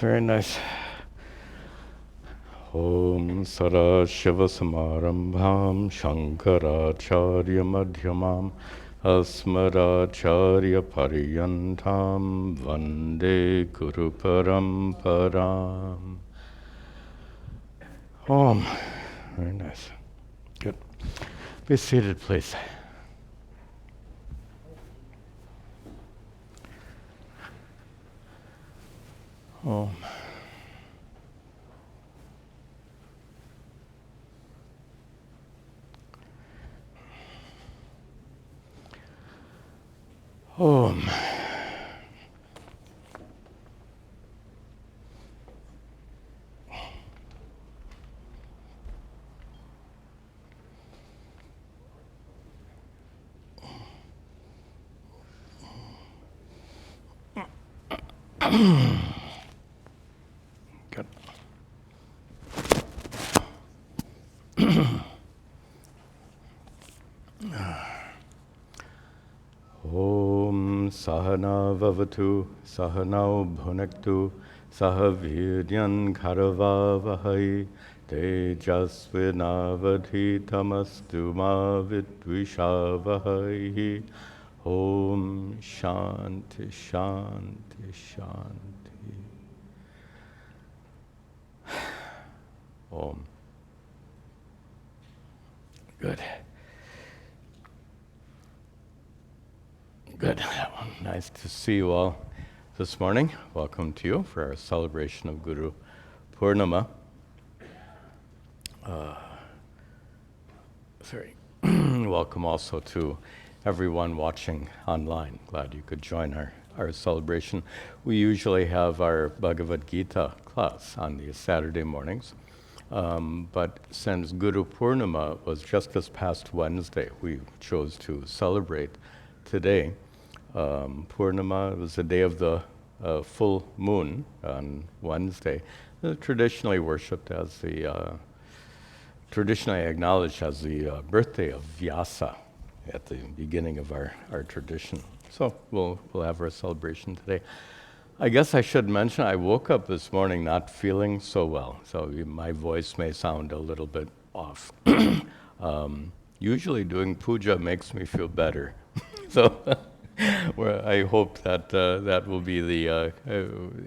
very nice. Om Sarashiva Samarambham Shankaracharya Madhyamam Asmadacharya Pariyantam Vande Guru Paramparam. Om. Very nice. Good. Be seated, please. Om. Om. Good. Om Sahana Vavatu Sahanau Bhunaktu Sahaviryan Karavavahai Tejasvinavadhitamastu ma vidvishavahai. Om Shanti Shanti Shanti. Om. Good. Good. Nice to see you all this morning. Welcome to you for our celebration of Guru Purnima. Welcome also to everyone watching online. Glad you could join our celebration. We usually have our Bhagavad Gita class on these Saturday mornings. But since Guru Purnima was just this past Wednesday, we chose to celebrate today. Purnima was the day of the full moon on Wednesday, traditionally worshipped as traditionally acknowledged as the birthday of Vyasa at the beginning of our tradition. So we'll have our celebration today. I guess I should mention I woke up this morning not feeling so well, so my voice may sound a little bit off. Usually doing puja makes me feel better. So I hope that that will be the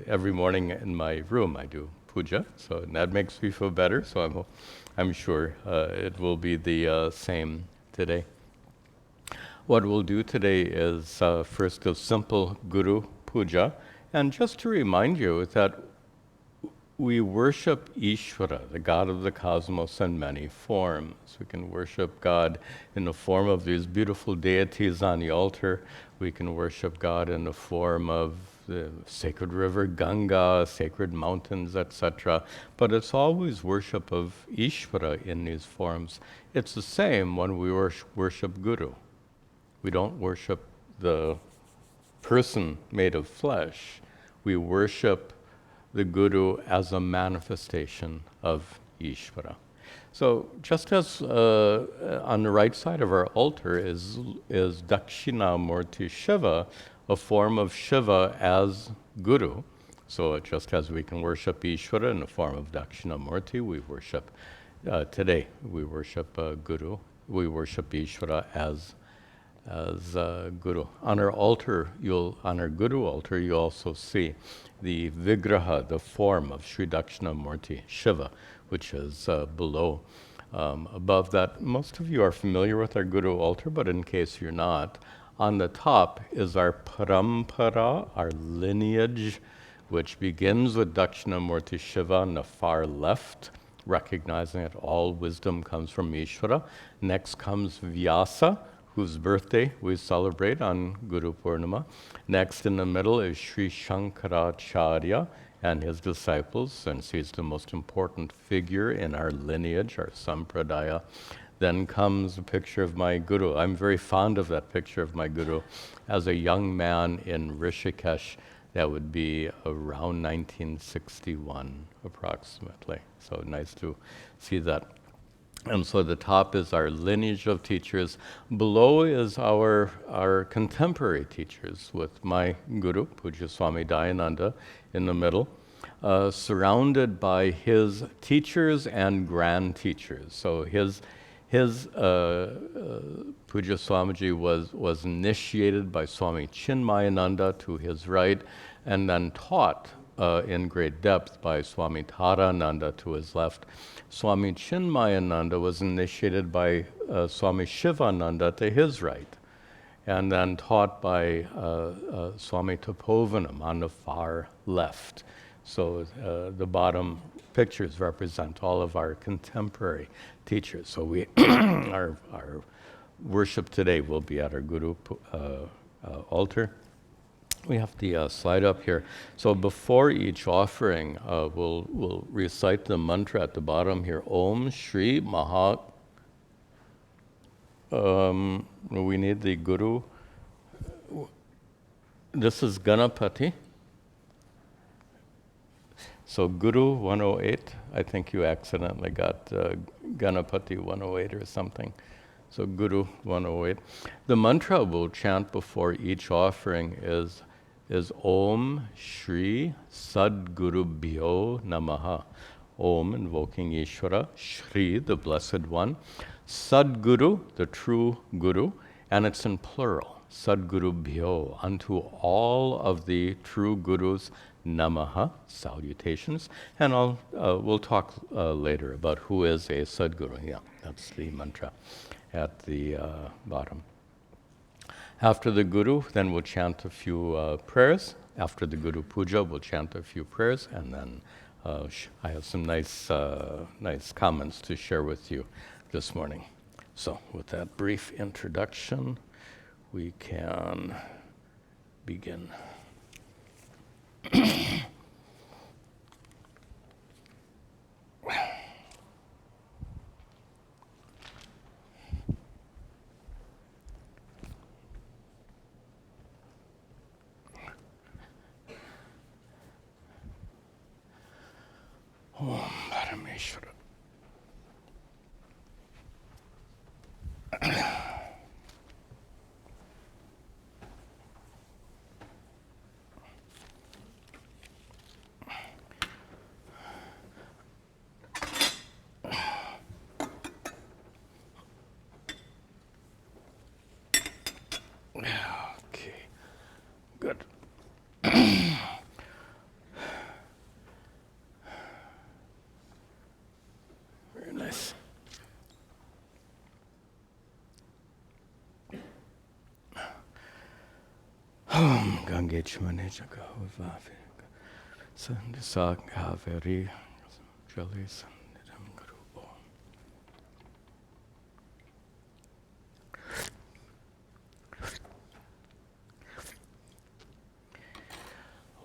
every morning in my room I do puja, so that makes me feel better. So I'm sure it will be the same today. What we'll do today is first a simple Guru puja, and just to remind you that we worship Ishvara, the God of the cosmos, in many forms. We can worship God in the form of these beautiful deities on the altar. We can worship God in the form of the sacred river Ganga, sacred mountains, etc. But it's always worship of Ishvara in these forms. It's the same when we worship Guru. We don't worship the person made of flesh. We worship the Guru as a manifestation of Ishvara. So just as on the right side of our altar is Dakshinamurti Shiva, a form of Shiva as Guru. So just as we can worship Ishvara in the form of Dakshinamurti, we worship today, we worship Guru. We worship Ishvara as Guru. On our altar, on our Guru altar, you also see the Vigraha, the form of Sri Dakshinamurti, Shiva, which is below. Above that, most of you are familiar with our Guru altar, but in case you're not, on the top is our parampara, our lineage, which begins with Dakshinamurti Shiva on the far left, recognizing that all wisdom comes from Ishvara. Next comes Vyasa, whose birthday we celebrate on Guru Purnima. Next in the middle is Sri Shankaracharya and his disciples, since he's the most important figure in our lineage, our sampradaya. Then comes a picture of my Guru. I'm very fond of that picture of my Guru as a young man in Rishikesh. That would be around 1961, approximately. So nice to see that. And so the top is our lineage of teachers. Below is our contemporary teachers, with my Guru, Puja Swami Tadatmananda, in the middle. surrounded by his teachers and grand teachers. So his Puja Swamiji was initiated by Swami Chinmayananda to his right, and then taught in great depth by Swami Tadatmananda to his left. Swami Chinmayananda was initiated by Swami Shivananda to his right, and then taught by Swami Tapovanam on the far left. So the bottom pictures represent all of our contemporary teachers. So we our worship today will be at our Guru altar. We have the slide up here. So before each offering, we'll recite the mantra at the bottom here. Om Shri Maha. We need the Guru. This is Ganapati. So Guru 108, I think you accidentally got Ganapati 108 or something. So Guru 108. The mantra we'll chant before each offering is Om Shri Sadgurubhyo Namaha. Om, invoking Ishvara, Shri, the Blessed One, Sadguru, the true Guru, and it's in plural, Sadgurubhyo, unto all of the true Gurus, Namaha, salutations. And we'll talk later about who is a Sadguru. Yeah, that's the mantra at the bottom. After the Guru, then we'll chant a few prayers. After the Guru Puja, we'll chant a few prayers, and then I have some nice comments to share with you this morning. So with that brief introduction, we can begin. Om Parameshwara. Okay, good. Very nice. Om Gange Chmane Jagavave Sandisak Haveri Jali Sandidam Guru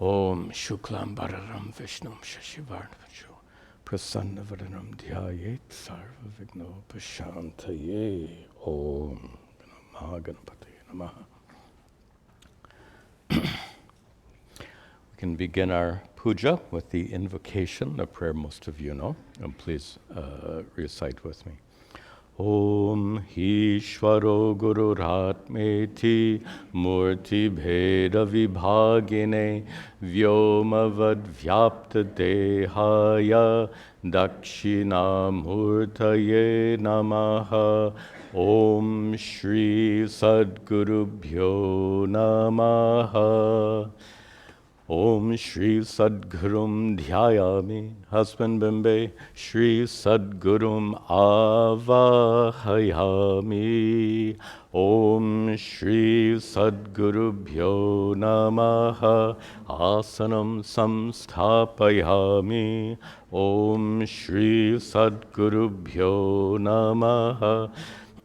Om Shuklam Bararam Vishnum Shashivarnavajo Prasannavaranam Dhyayet Sarva Vigno Pashantaye Om Ganapati Namaha. We can begin our puja with the invocation, a prayer most of you know, and please recite with me. Om Ishvaro Gururatmeti Murti Bheda Vibhagine Vyomavad Vyapta Dehaya Dakshina Murtaye Namaha. Om Shri Sadgurubhyo Namaha. Om Shri Sadgurum Dhyayami, husband Bimbe, Shri Sadgurum Avahayami. Om Shri Sadgurubhyo Namaha, Asanam Samsthapayami. Om Shri Sadgurubhyo Namaha.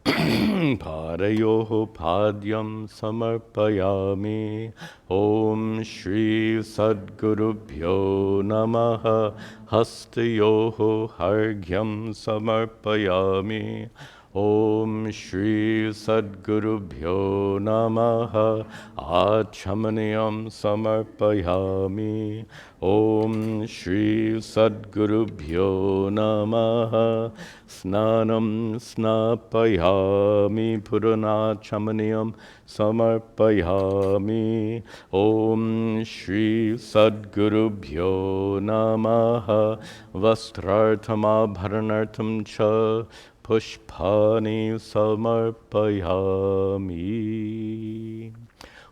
Parayoho Padyam Samarpayami. Om Shri Sadgurubhyo Namaha. Hastayoho Hargyam Samarpayami. Om Shri Sadgurubhyo Namaha Achamaniyam Samarpayami. Om Shri Sadgurubhyo Namaha Snanam Snapayami Puranachamaniyam Samarpayami. Om Shri Sadgurubhyo Namaha Vastrarthamabharanartham Cha Pushpani Samarpayami.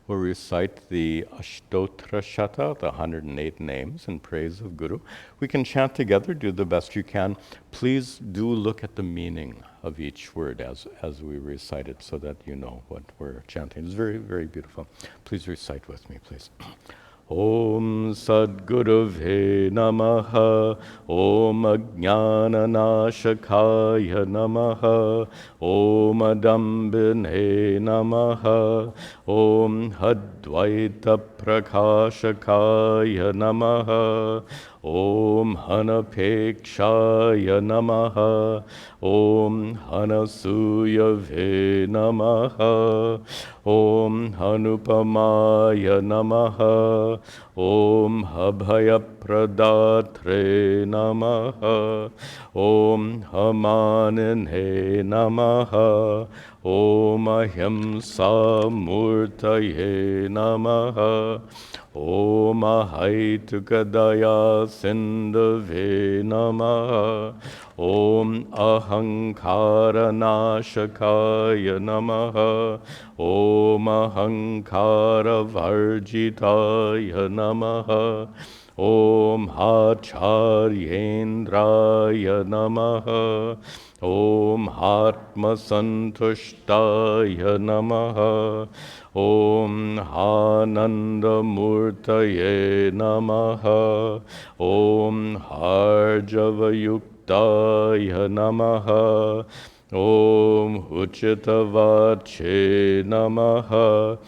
We'll recite the Ashtotra Shata, the 108 names in praise of Guru. We can chant together, do the best you can. Please do look at the meaning of each word as we recite it so that you know what we're chanting. It's very, very beautiful. Please recite with me, please. Om Sadgurave Namaha. Om Ajnananashakaya Namaha. Om Adambine Namaha. Om Hadvaita Prakashakaya Namaha. Om Hanapekshaya Namaha. Om Hanasuyave Namaha. Om Hanupamaya Namaha. Om Abhayapradatre Namaha. Om Hamanine Namaha. Om Ahimsa Murtaye Namaha. Om Ahaitukadaya Sindhave Namaha. Om Ahankara Nashakaya Namaha. Om Ahankara Varjitaya Namaha. Om Acharyendraya Namaha. Om Atma Santushtaya Namaha. Om Ananda Murtaye Namaha. Om Harjavayuktaya Namaha. Om Uchitavache Namaha.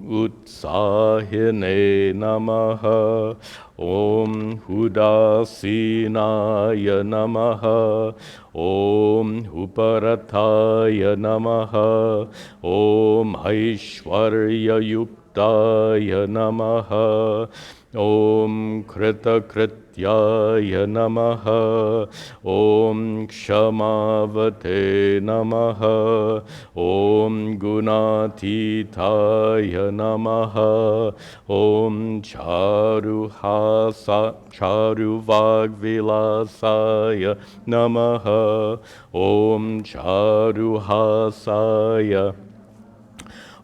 Utsahine Namaha. Om Hudasinaya Namaha. Om Uparataya Namaha. Om Aishwarya Yuktaya Namaha. Om Kritakrityaya Namaha. Om Kshamavate Namaha. Om Gunatitaya Namaha. Om Charuvagvilasaya Namaha. Om Charuhasaya.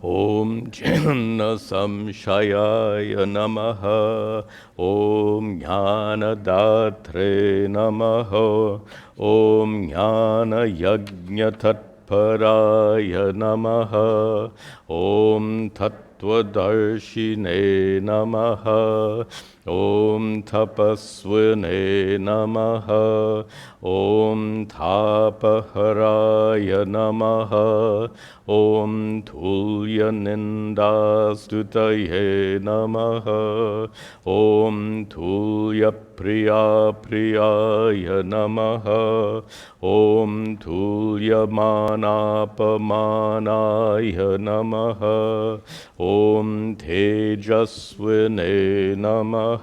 Om Jnana Samshayaya Namaha. Om Jnana Datre Namaha. Om Jnana Yajna Tatparaya Namaha. Om Tattvadarshine Namaha. Om Tapaswine Namaha. Om Tapaharaya Namaha. Om Tulya Nindastutaye Namaha. Om Tulya Priya Priyaya Namaha. Om Tulya Manapamanaya Namaha. Om Tejaswine Namaha.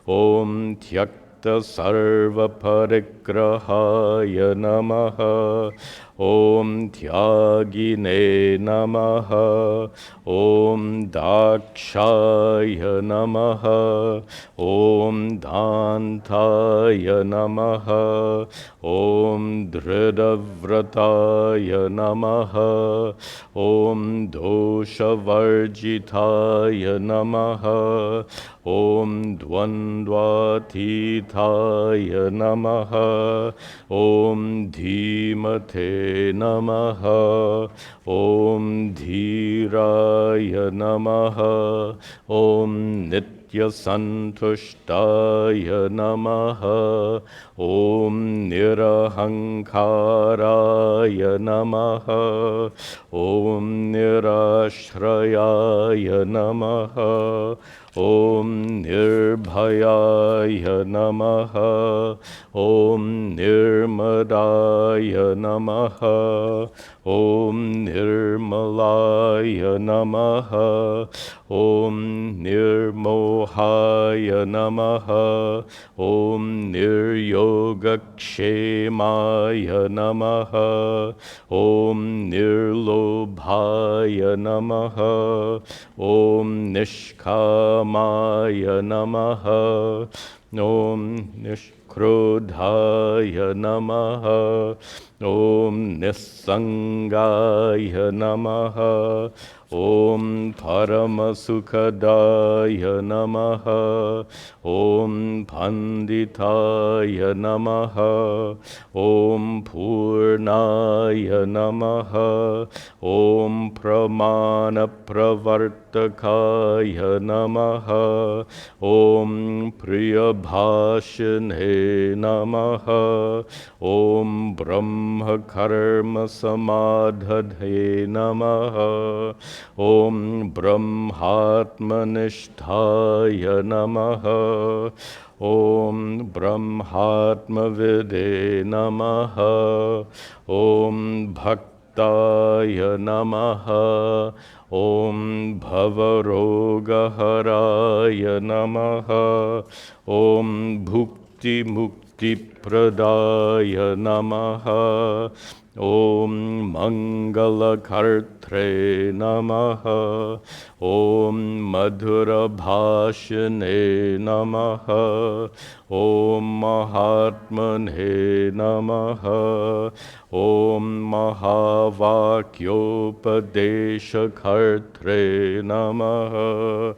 Om Tyakta Sarva Parigrahaya Namaha. Om Tyagine Namaha. Om Dakshaya Namaha. Om Dantaya Namaha. Om Dridavrataya Namaha. Om Doshavarjitaya Namaha. Om Dvandvatitaya Namaha. Om Dhimate Namaha. Om Dhiraya Namaha. Om Nitya Santushtaya Namaha. Om Nirahankaraya Namaha. Om Nirashrayaya Namaha. Om Nirbhayaya Namaha. Om Nirmadaya Namaha. Om Nirmalaya Namaha. Om Nirmohaya Namaha. Om Niryogakshemaya Namaha. Om Nirlobhaya Namaha. Om Nishkamaya Namaha. Om Nishkrodhaya Namaha. Om Nissangaya Namaha. Om Paramasukadaya Namaha. Om Panditaya Namaha. Om Purnaya Namaha. Om Pramana Pravartakaya Namaha. Om Priyabhashane Namaha. Om Brahma Karma Samadhadhe Namaha. Om Brahmatmanishtaya Namaha. Om Brahmatmavide Namaha. Om Bhaktaya Namaha. Om Bhavarogaharaya Namaha. Om Bhukti Mukti Pradaya Namaha. Om Mangala Kartre Namaha. Om Madhura Bhashane Namaha. Om Mahatmane Namaha. Om Mahavakyopadesha Kartre Namaha.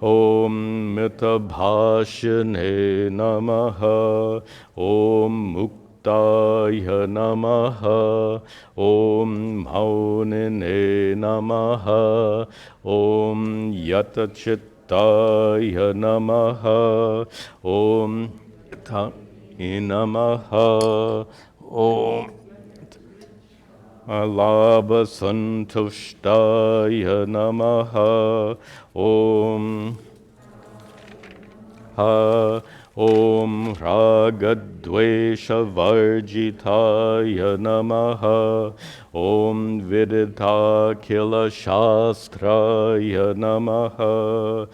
Om Mitabhashane Namaha. Om Muktaya Namaha. Om Maunine Namaha. Om Yatachittaya Namaha. Om Tani Namaha. Om Alaba Santushtaya Namaha. Om Ha. Om Ragadvesha Varjitaya Namaha. Om Vidita Kila Shastraya Namaha.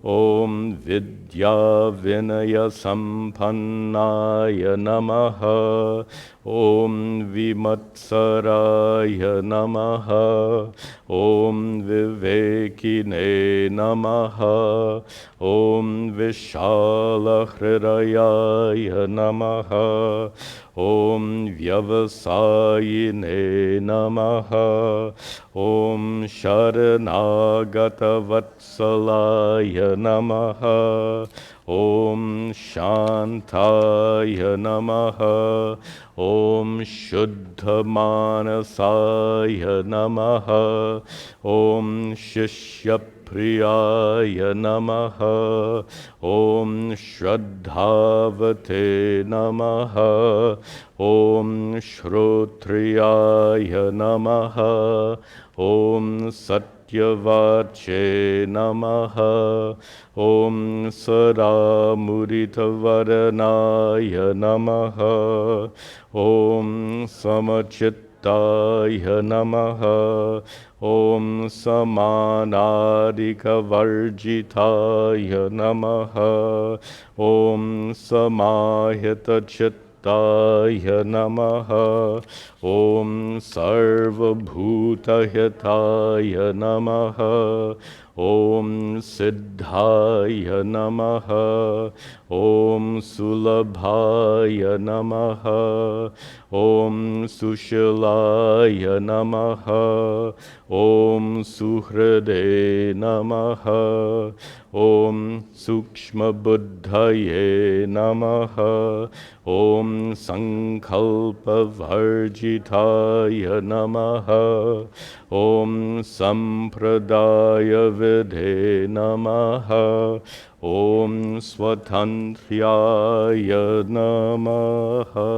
Om Vidya Vinaya Sampannaya Namaha. Om Vimatsaraya Namaha. Om Vivekine Namaha. Om Vishala Hridayaya Namaha. Om Vyavasayine Namaha. Om Sharanagata Vatsalaya Namaha. Om Shantaya Namaha. Om Shuddha Manasaya Namaha. Om Shishya Priyaya Namaha. Om Shraddhavate Namaha. Om Shrotriyaya Namaha. Om Satyavache Namaha. Om Saramuritavarnaya Namaha. Om Samachittaya Namaha. Om Samanadika Varjitaya Namaha. Om Samahita Chittaya Namaha. Om Sarvabhutahitaya Namaha. Om Siddhaya Namaha. Om Sulabhaya Namaha. Om Sushilaya Namaha. Om Suhrade Namaha. Om Sukshma Buddhaye Namaha. Om Sankalpa Varjitaya Namaha. Om Sampradaya Vidhe Namaha. Om Swatantraya Namaha.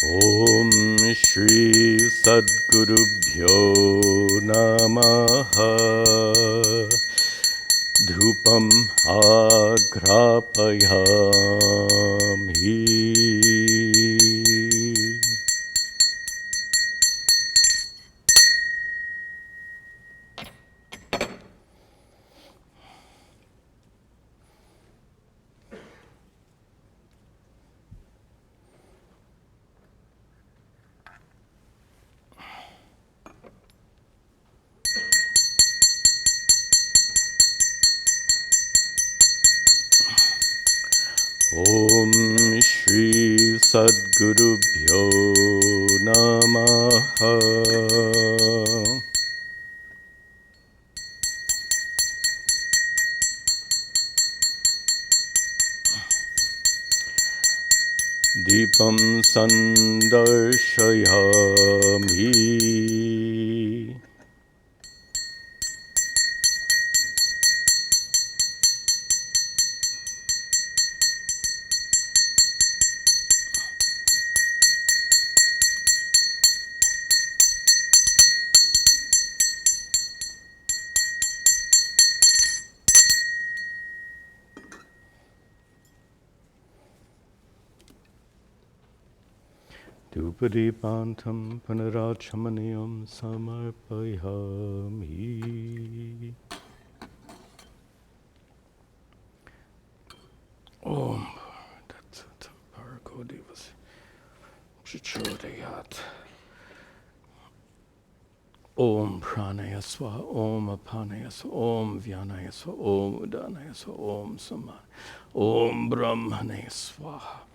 Om Shri Sadgurubhyo Namaha. Dhupam Agrapayami. Om Shri Sadgurubhyo Namaha. Deepam Sandarshayami. Dupadipantam Punarachamaniyam Samarpayami. Om Tatsata Parakodivas Chichodayat. Om Pranaya Swa, Om Apanaya Swa, Om Vyanaya Swa, Om Udanaya Swa, Om Samaya, Om Brahmanaya Swaha.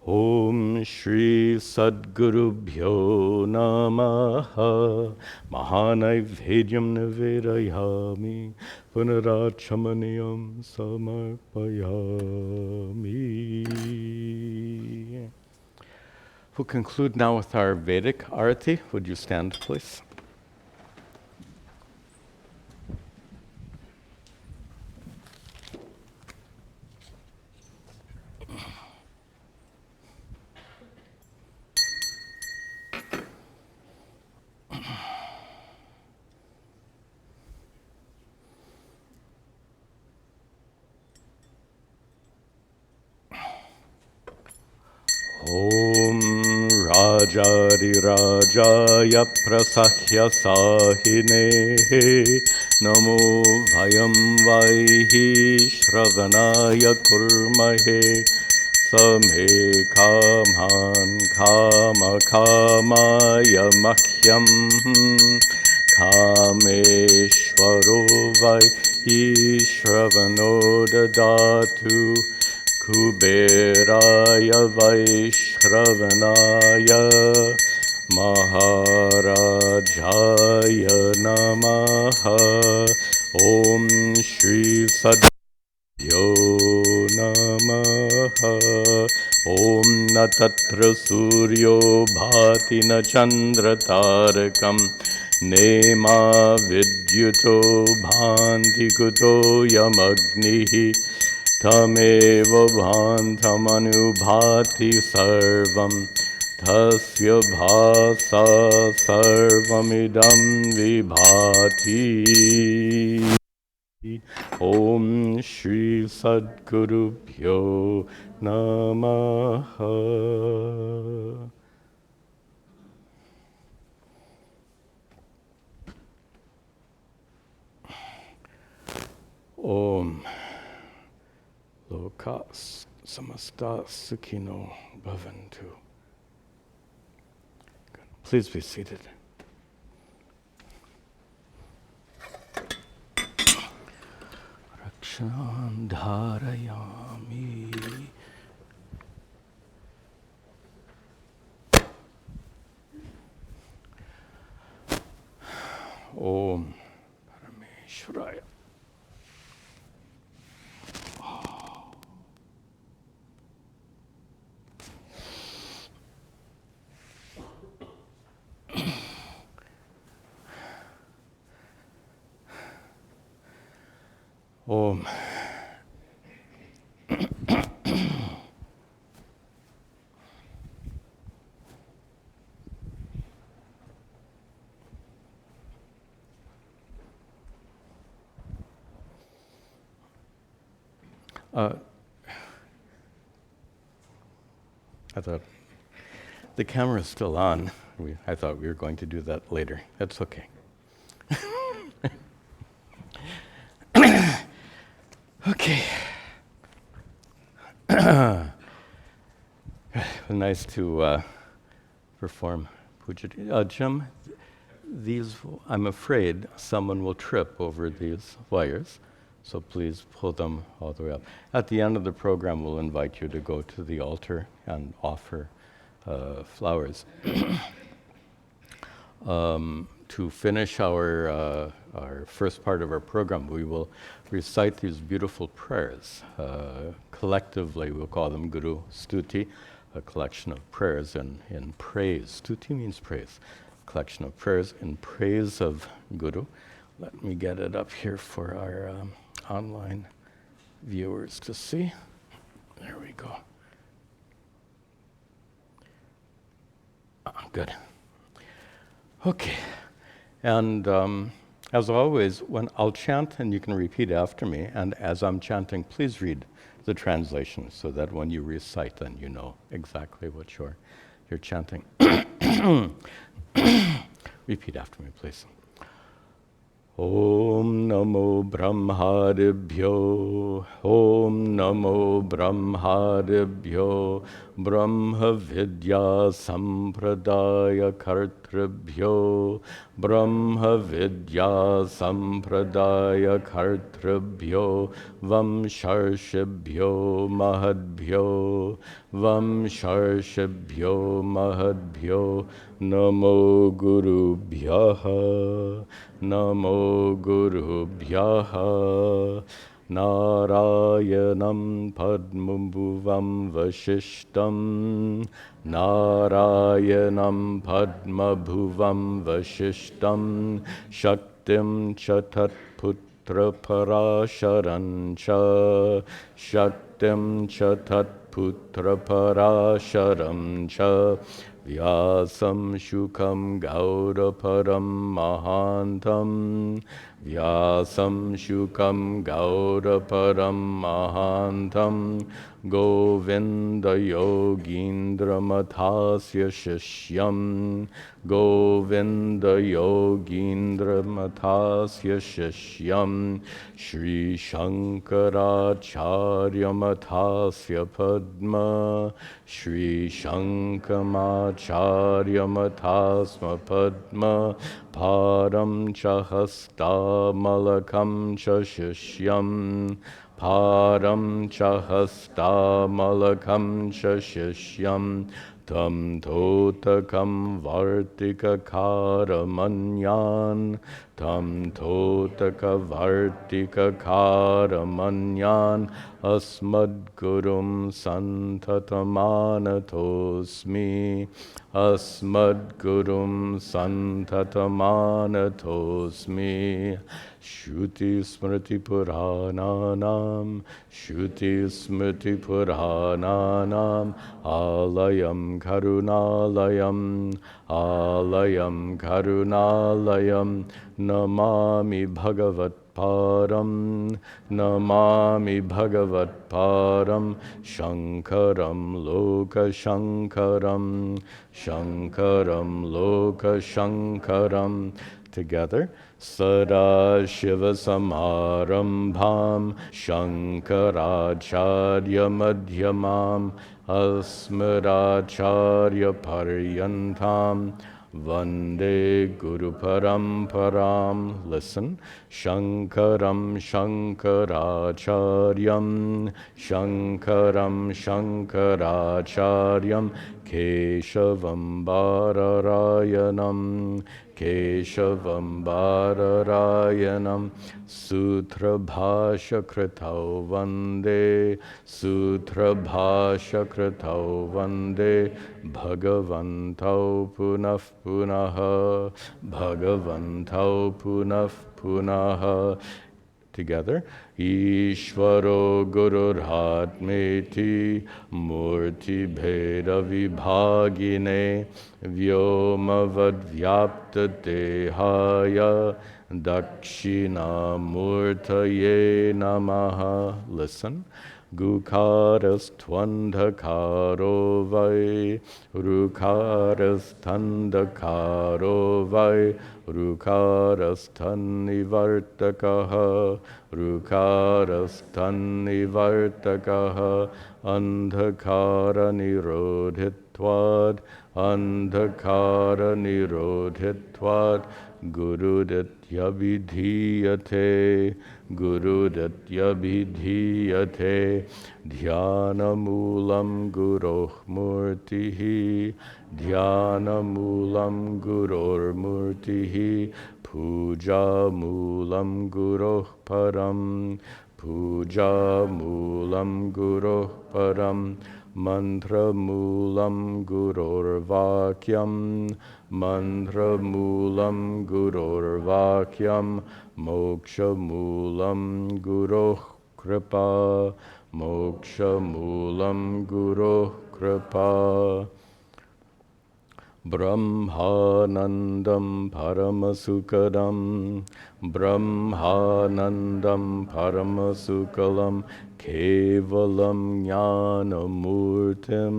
Om Shri Sadgurubhyo Namaha. Mahanaivhedyam Nivedayami. Punarachamaniyam Samarpayami. We'll conclude now with our Vedic Arati. Would you stand, please? Om Rajadi Rajaya Prasahya Sahine Namo Bhayam Vaihi Shravanaya Kurmahe Same Kaman Kama Kamaya Mahyam Kameshwaro Vaihi Shravano Dadatu Kuberaya Vaishravanaya Maharajaya Namaha. Om Shri Sadgurubhyo Namaha. Om Natatra Suryo Bhati Na Chandra Tarakam Nema Vidyuto Bhanti Kuto Yamagnihi Tameva Bhantamanubhati Sarvam Tasya Bhasa Sarvamidam Vibhati. Om Shri Sadgurubhyo Namaha. Om Lokas Samasta Sukhino Bhavantu. Please be seated. Rakshan Dharayami. Om Parameshwaraya. Om. I thought the camera's still on. I thought we were going to do that later. That's okay. Okay. Nice to perform puja. Jim, I'm afraid someone will trip over these wires, so please pull them all the way up. At the end of the program, we'll invite you to go to the altar and offer flowers. To finish our first part of our program, we will recite these beautiful prayers. Collectively, we'll call them Guru Stuti, a collection of prayers in praise. Stuti means praise. A collection of prayers in praise of Guru. Let me get it up here for our online viewers to see. There we go. Good. Okay. And as always, when I'll chant, and you can repeat after me, and as I'm chanting, please read the translation so that when you recite, then you know exactly what you're chanting. Repeat after me, please. Om Namo Brahmadibhyo, Om Namo Brahmadibhyo, Brahma Vidya Sampradaya Kartribhyo, Brahma Vidya Sampradaya Kartribhyo, Vamsharshibhyo Mahadbhyo, Vamsharshibhyo Mahadbhyo, Namo Guru Bhyaha, Namo Guru Bhyaha, Narayanam Padmabhuvam Vashishtam, Narayanam Padmabhuvam Vashishtam, Shaktim Chatat Putra Parasharancha, Shaktim Chatat Putra Parasharancha, Vyasam Shukam Gauraparam Mahantam, Vyasam Shukam Gauraparam Mahantam, Govinda Yogindra Mathasya Shishyam, Govinda Yogindra Mathasya Shishyam, Shri Shankaracharya Mathasya Padma, Shri Shankamacharya Mathasma Padma, Param Chahasta Malakam Chashishyam, Param Chahasta Malakam Chashishyam, Tam Totakam Vartika Karamanyan, Tam Totaka Vartika Karamanyan, Asmad Gurum Santatamanatosmi, Asmad Gurum Santatamanatosmi, Shruti Smriti Purananam, Shruti Smriti Purananam, Alayam Karunalayam, Alayam Karunalayam Namami Bhagavat Param Namami Bhagavat Param Shankaram Loka Shankaram Shankaram Loka Shankaram. Together, Sada Shiva Samarambham Shankaracharya Madhyamam Asmadacharya Paryantam Vande Guru Paramparam. Listen. Shankaram Shankaracharyam Shankaram Shankaracharyam Keshavam Bhararayanam Keshavam Bhararayanam Sutra Bhasha Kritau Vande Sutra Bhasha Kritau Vande Bhagavantau Punah Punaha Bhagavantau Punah Punaha. Together, Ishvaro Gururhatmeti Murti Bheda Vibhagine Vyomavad Vyapta Dehaya Dakshina Murtaye Namaha. Listen. Gukaras Twandakaro Vai Rukaras Tandakaro Vai Rukaras Tannivartakaha Rukaras Tannivartakaha Andhakara Nirodhitwad Andhakara Nirodhitwad Guruditya Vidhiyate Guruditya Vidhiyate Dhyanamulam Guroh Murtihi Dhyanamulam Guror Murtihi Puja Mulam Guroh Param Puja Mulam Guroh Param Mantra Mulam Guror Vakyam Mantra Mulam Guror Vakyam Moksha Mulam Guroh Kripa Moksha Mulam Guroh Kripa. Brahmanandam Paramasukadam Brahmanandam Paramasukalam Kevalam Jnanamurtim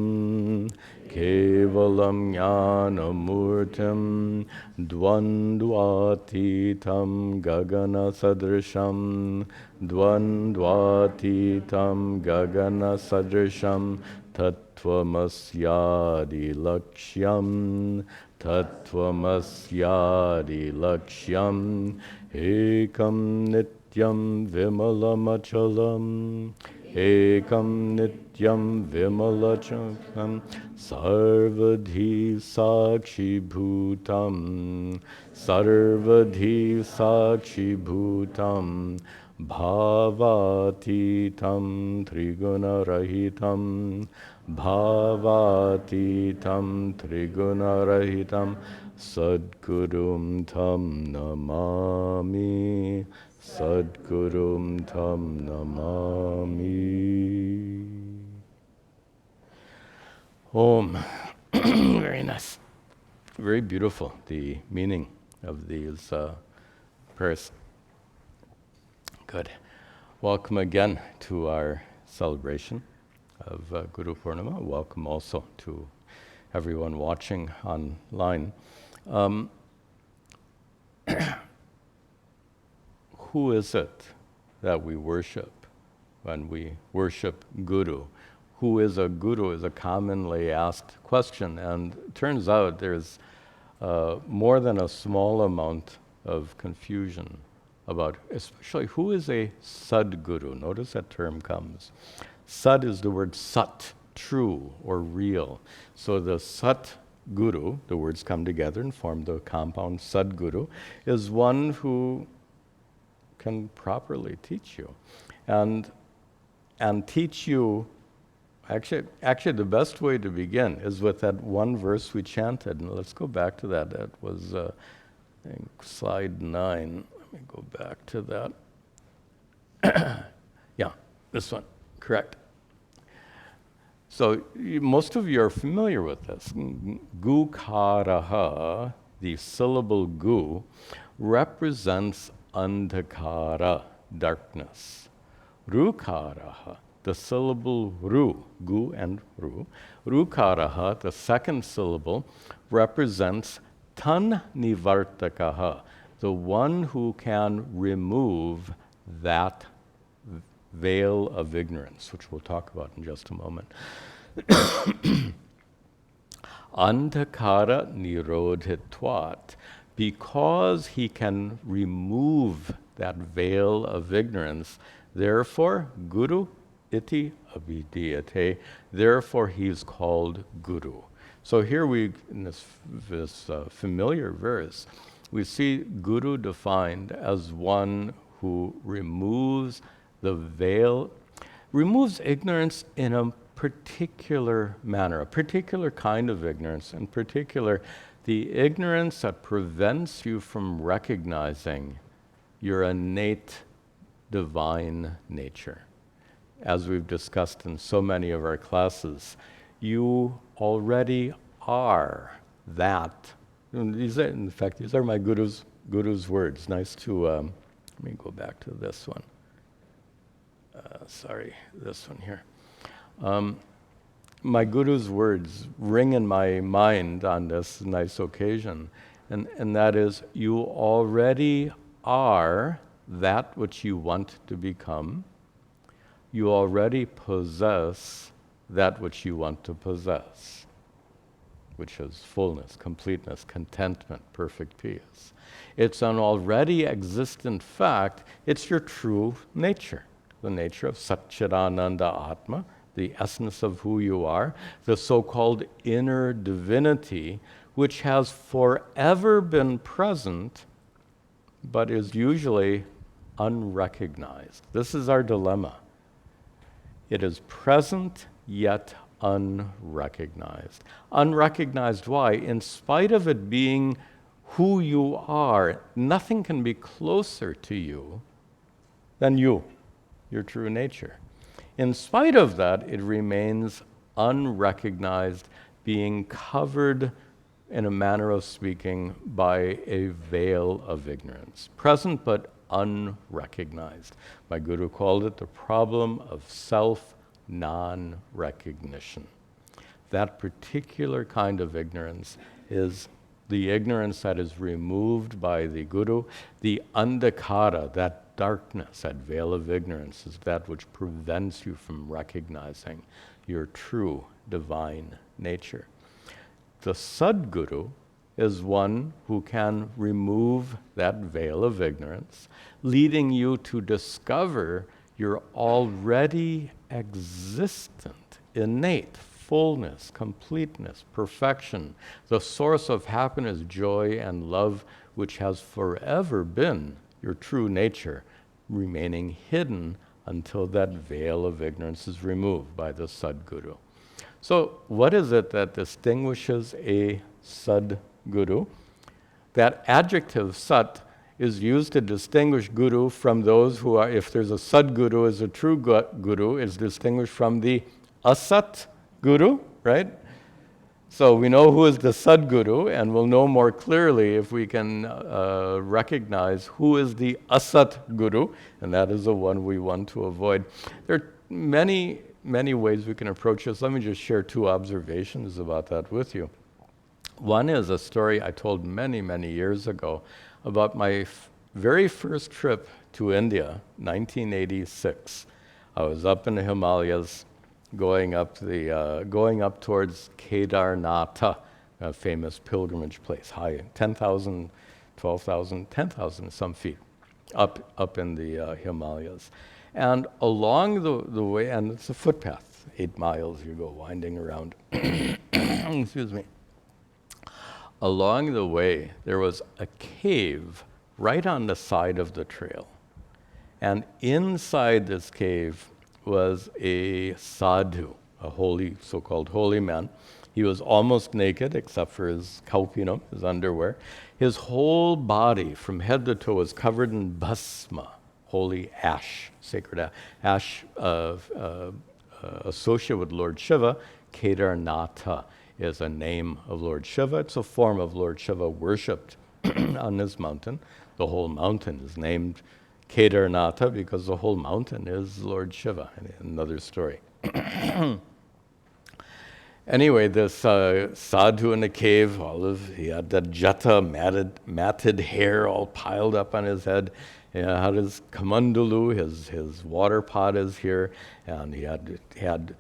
Kevalam Jnanamurtim Dvandvatitam Gagana Sadrisham Dvandvatitam Gagana Sadrisham Tattvamasyadi Lakshyam Tattvamasyadi Lakshyam Ekam Nityam Vimalamachalam Ekam Nityam Vimalachakam Sarvadhi Sakshi Bhutam Sarvadhi Sakshi Bhutam Bhavatitam Trigunarahitam Bhavatitam Trigunarahitam Sadgurum Tam Namami Sadgurum Tam Namami. Om. Very nice. Very beautiful, the meaning of these prayers. Good. Welcome again to our celebration of Guru Purnima. Welcome also to everyone watching online. Who is it that we worship when we worship Guru? Who is a Guru is a commonly asked question, and it turns out there's more than a small amount of confusion about especially who is a Sadguru. Notice that term comes. Sad is the word Sat, true or real. So the Sat Guru, the words come together and form the compound Sadguru, is one who can properly teach you. And teach you, actually the best way to begin is with that one verse we chanted. And let's go back to that. That was I think slide 9. Let me go back to that. Yeah, this one, correct. So most of you are familiar with this. Gukaraha, the syllable gu, represents andhakara, darkness. Rukaraha, the syllable ru, gu and ru. Rukaraha, the second syllable, represents tan nivartakaha, the one who can remove that veil of ignorance, which we'll talk about in just a moment. Andhakara nirodhitvat, because he can remove that veil of ignorance, therefore, Guru iti abhidiyate, therefore he's called Guru. So here we, in this familiar verse, we see Guru defined as one who removes the veil, removes ignorance in a particular manner, a particular kind of ignorance, in particular, the ignorance that prevents you from recognizing your innate divine nature. As we've discussed in so many of our classes, you already are that. And these are my Guru's words. Nice to, let me go back to this one. This one here. My Guru's words ring in my mind on this nice occasion, and that is, you already are that which you want to become. You already possess that which you want to possess, which is fullness, completeness, contentment, perfect peace. It's an already existent fact. It's your true nature, the nature of Satchidananda Atma, the essence of who you are, the so-called inner divinity, which has forever been present, but is usually unrecognized. This is our dilemma. It is present, yet unrecognized. Unrecognized, why? In spite of it being who you are, nothing can be closer to you than you, your true nature. In spite of that, it remains unrecognized, being covered, in a manner of speaking, by a veil of ignorance. Present but unrecognized. My Guru called it the problem of self-non-recognition. That particular kind of ignorance is the ignorance that is removed by the Guru. The andhakara, that darkness, that veil of ignorance, is that which prevents you from recognizing your true divine nature. The Sadguru is one who can remove that veil of ignorance, leading you to discover your already existent, innate fullness, completeness, perfection, the source of happiness, joy, and love, which has forever been your true nature, remaining hidden until that veil of ignorance is removed by the Sadguru. So what is it that distinguishes a Sadguru? That adjective Sat is used to distinguish Guru from those who are, if there's a Sadguru as a true Guru, is distinguished from the Asat Guru, right? So we know who is the Sadguru, and we'll know more clearly if we can recognize who is the Asat Guru, and that is the one we want to avoid. There are many ways we can approach this. Let me just share two observations about that with you. One is a story I told many years ago about my very first trip to India, 1986. I was up in the Himalayas, going up towards Kedarnatha, a famous pilgrimage place, high, 10,000, 12,000, 10,000 some feet, up in the Himalayas. And along the way, and it's a footpath, 8 miles you go winding around. Excuse me. Along the way, there was a cave right on the side of the trail. And inside this cave was a sadhu, a holy, so-called holy man. He was almost naked except for his kaupinam, his underwear. His whole body from head to toe was covered in bhasma, holy ash, sacred ash, associated with Lord Shiva. Kedarnatha is a name of Lord Shiva. It's a form of Lord Shiva worshipped on this mountain. The whole mountain is named Kedarnatha because the whole mountain is Lord Shiva. Another story. Anyway, this sadhu in the cave, he had that jata, matted hair all piled up on his head. He had his kamandalu, his water pot is here, and he had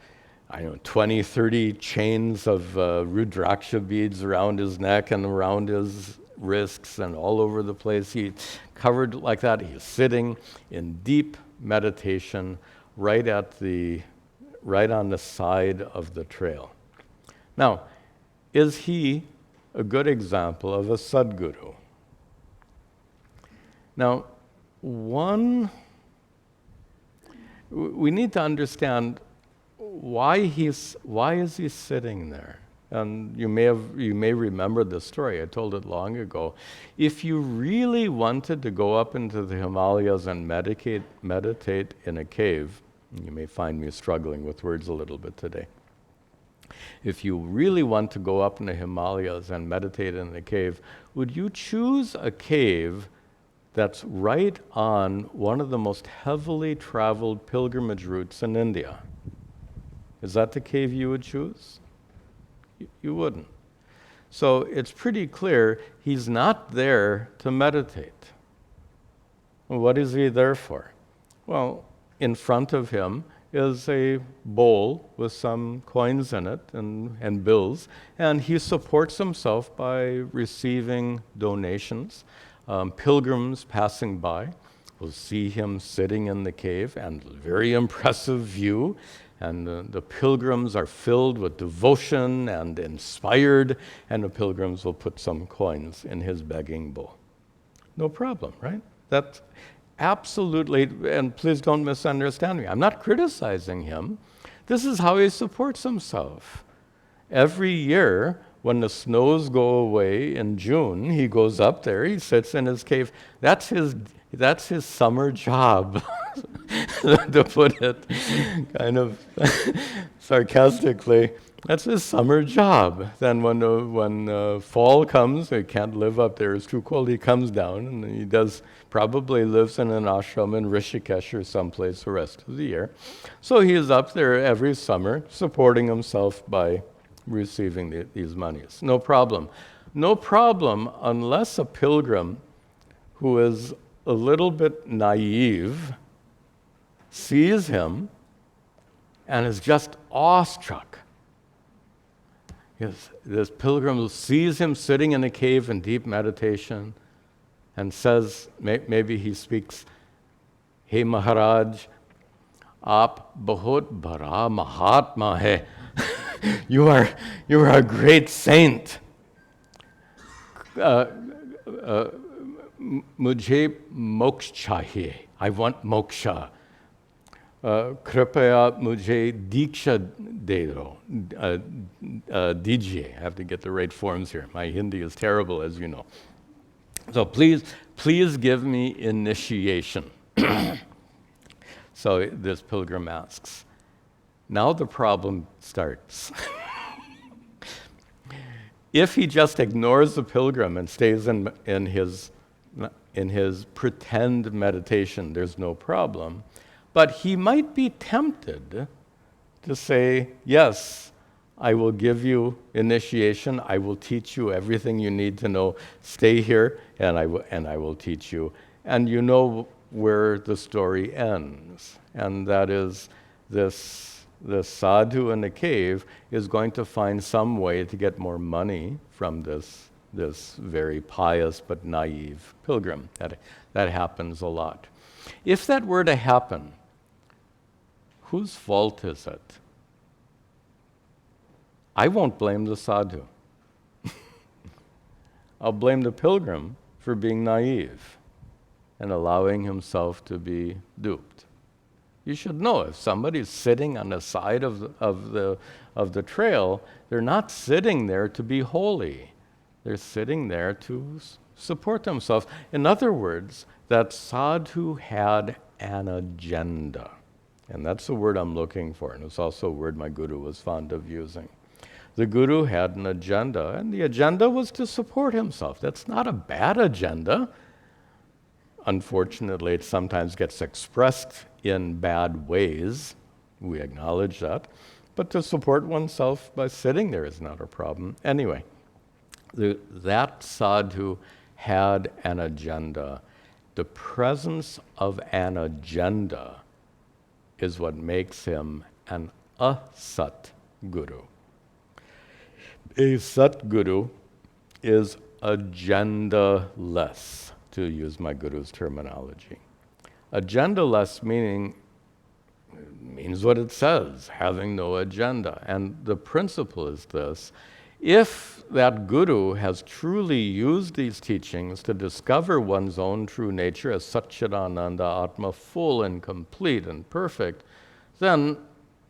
20, 30 chains of rudraksha beads around his neck and around his wrists and all over the place. He covered like that. He's sitting in deep meditation right on the side of the trail. Now, is he a good example of a Sadguru? Now, we need to understand why is he sitting there? And you may remember the story. I told it long ago. If you really wanted to go up into the Himalayas and meditate in a cave, you may find me struggling with words a little bit today. If you really want to go up in the Himalayas and meditate in a cave, would you choose a cave that's right on one of the most heavily traveled pilgrimage routes in India? Is that the cave you would choose? You wouldn't. So it's pretty clear he's not there to meditate. Well, what is he there for? Well, in front of him is a bowl with some coins in it and bills, and he supports himself by receiving donations. Pilgrims passing by will see him sitting in the cave, and very impressive view, and the pilgrims are filled with devotion and inspired, and the pilgrims will put some coins in his begging bowl. No problem, right? That's absolutely, and please don't misunderstand me, I'm not criticizing him. This is how he supports himself. Every year, when the snows go away in June, he goes up there, he sits in his cave. That's his summer job, to put it kind of sarcastically. That's his summer job. Then when fall comes, he can't live up there, it's too cold, he comes down, and he probably lives in an ashram in Rishikesh or someplace the rest of the year. So he is up there every summer, supporting himself by receiving these monies. No problem. No problem unless a pilgrim who is a little bit naive sees him and is just awestruck. This pilgrim sees him sitting in a cave in deep meditation and says, maybe he speaks, "Hey Maharaj, aap bahut bada Mahatma hai." You are a great saint. Mujhe moksha chahiye. I want moksha. Kripaya mujhe diksha de do. Dijiye. I have to get the right forms here. My Hindi is terrible, as you know. So please give me initiation. So this pilgrim asks. Now the problem starts. If he just ignores the pilgrim and stays in his pretend meditation, there's no problem. But he might be tempted to say, yes, I will give you initiation, I will teach you everything you need to know, stay here, and I will teach you. And you know where the story ends, and that is the sadhu in the cave is going to find some way to get more money from this very pious but naive pilgrim. That happens a lot. If that were to happen, whose fault is it? I won't blame the sadhu. I'll blame the pilgrim for being naive and allowing himself to be duped. You should know if somebody's sitting on the side of the trail, they're not sitting there to be holy. They're sitting there to support themselves. In other words, that sadhu had an agenda. And that's the word I'm looking for, and it's also a word my guru was fond of using. The guru had an agenda, and the agenda was to support himself. That's not a bad agenda. Unfortunately, it sometimes gets expressed in bad ways. We acknowledge that. But to support oneself by sitting there is not a problem. Anyway, that sadhu had an agenda. The presence of an agenda is what makes him an asat guru. A sat guru is agenda-less, to use my guru's terminology. Agenda-less means what it says, having no agenda. And the principle is this: if that guru has truly used these teachings to discover one's own true nature as Satchidananda Atma, full and complete and perfect, then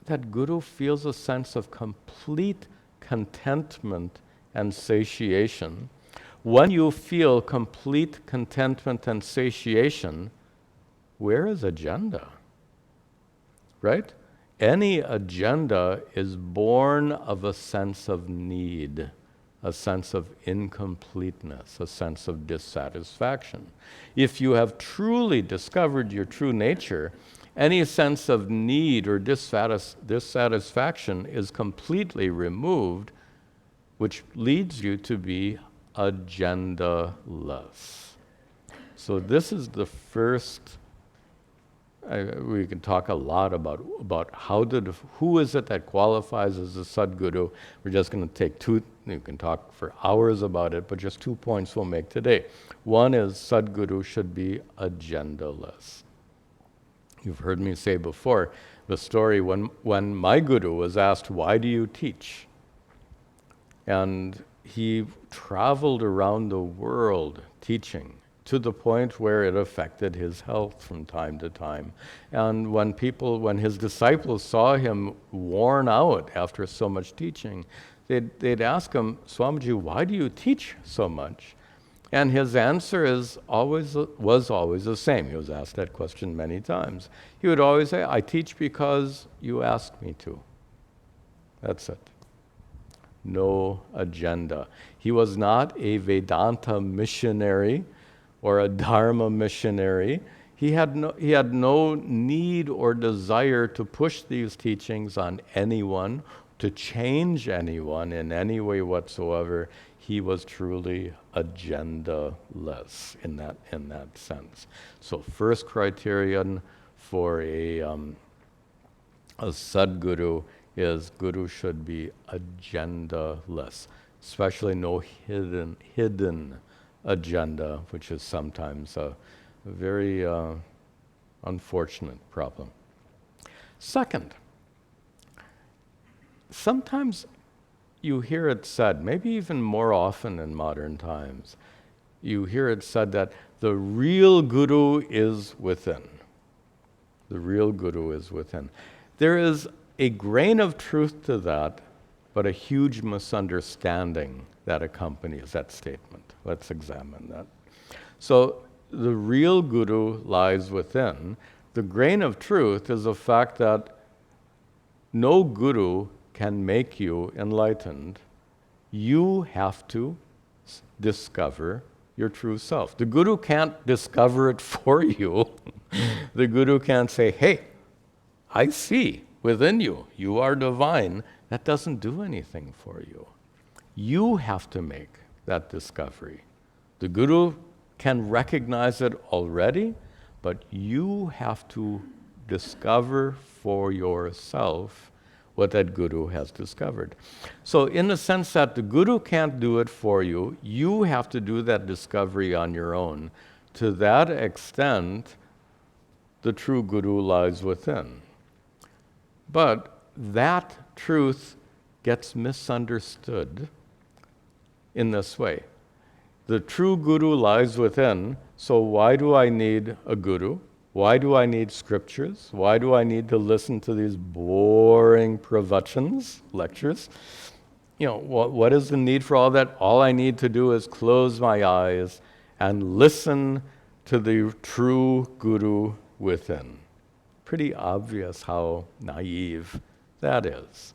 that guru feels a sense of complete contentment and satiation. When you feel complete contentment and satiation, where is agenda? Right? Any agenda is born of a sense of need, a sense of incompleteness, a sense of dissatisfaction. If you have truly discovered your true nature, any sense of need or dissatisfaction is completely removed, which leads you to be agenda-less. So this is the first. We can talk a lot about who is it that qualifies as a Sadguru. We're just going to take two. You can talk for hours about it, but just 2 points we'll make today. One is Sadguru should be agenda-less. You've heard me say before the story when my guru was asked, "Why do you teach?" And he traveled around the world teaching, to the point where it affected his health from time to time. And when his disciples saw him worn out after so much teaching, they'd ask him, "Swamiji, why do you teach so much?" And his answer was always the same. He was asked that question many times. He would always say, "I teach because you asked me to." That's it. No agenda. He was not a Vedanta missionary or a Dharma missionary. He had no need or desire to push these teachings on anyone, to change anyone in any way whatsoever. He was truly agenda-less in that sense. So first criterion for a Sadguru is guru should be agenda-less, especially no hidden agenda, which is sometimes a very unfortunate problem. Second, sometimes you hear it said, maybe even more often in modern times, you hear it said that the real guru is within. The real guru is within. There is a grain of truth to that, but a huge misunderstanding that accompanies that statement. Let's examine that. So the real guru lies within. The grain of truth is the fact that no guru can make you enlightened. You have to discover your true self. The guru can't discover it for you. The guru can't say, "Hey, I see within you, you are divine." That doesn't do anything for you. You have to make that discovery. The guru can recognize it already, but you have to discover for yourself what that guru has discovered. So in the sense that the guru can't do it for you, you have to do that discovery on your own. To that extent, the true guru lies within. But that truth gets misunderstood in this way. The true guru lies within, so why do I need a guru? Why do I need scriptures? Why do I need to listen to these boring pravachans, lectures? What is the need for all that? All I need to do is close my eyes and listen to the true guru within. pretty obvious how naive that is.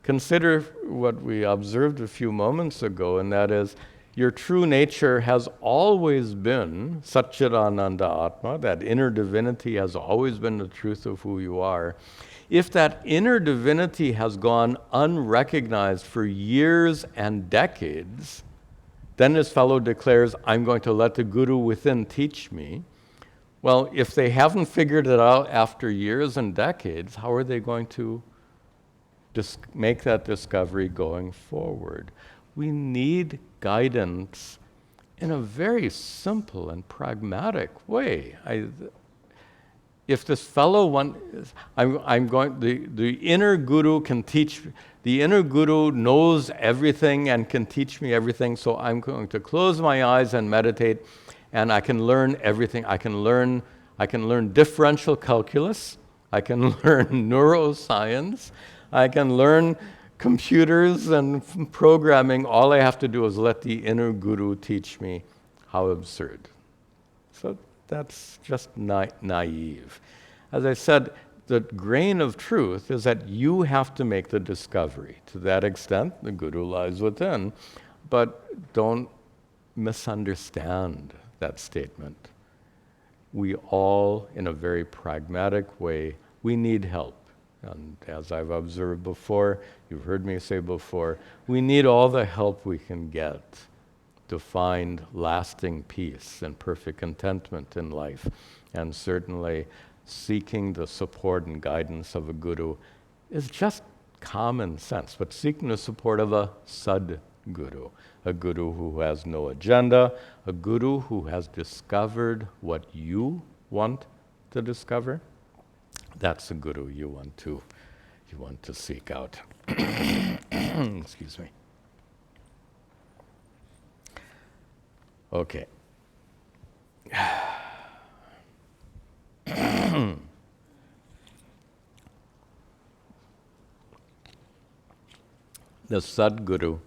Consider what we observed a few moments ago, and that is, your true nature has always been Satchidananda Atma, that inner divinity has always been the truth of who you are. If that inner divinity has gone unrecognized for years and decades, then this fellow declares, I'm going to let the Guru within teach me. Well, if they haven't figured it out after years and decades, how are they going to make that discovery going forward? We need guidance in a very simple and pragmatic way. If this fellow the inner guru can teach, the inner guru knows everything and can teach me everything, so I'm going to close my eyes and meditate, and I can learn everything. I can learn differential calculus, I can learn neuroscience, I can learn computers and programming. All I have to do is let the inner guru teach me. How absurd. So that's just naive. As I said, the grain of truth is that you have to make the discovery. To that extent, the Guru lies within. But don't misunderstand that statement. We all, in a very pragmatic way, we need help. And as I've observed before, you've heard me say before, we need all the help we can get to find lasting peace and perfect contentment in life. And certainly seeking the support and guidance of a guru is just common sense, but seeking the support of a Sadguru, a guru who has no agenda, a guru who has discovered what you want to discover. That's the guru you want to seek out. Excuse me. Okay. The Sadguru,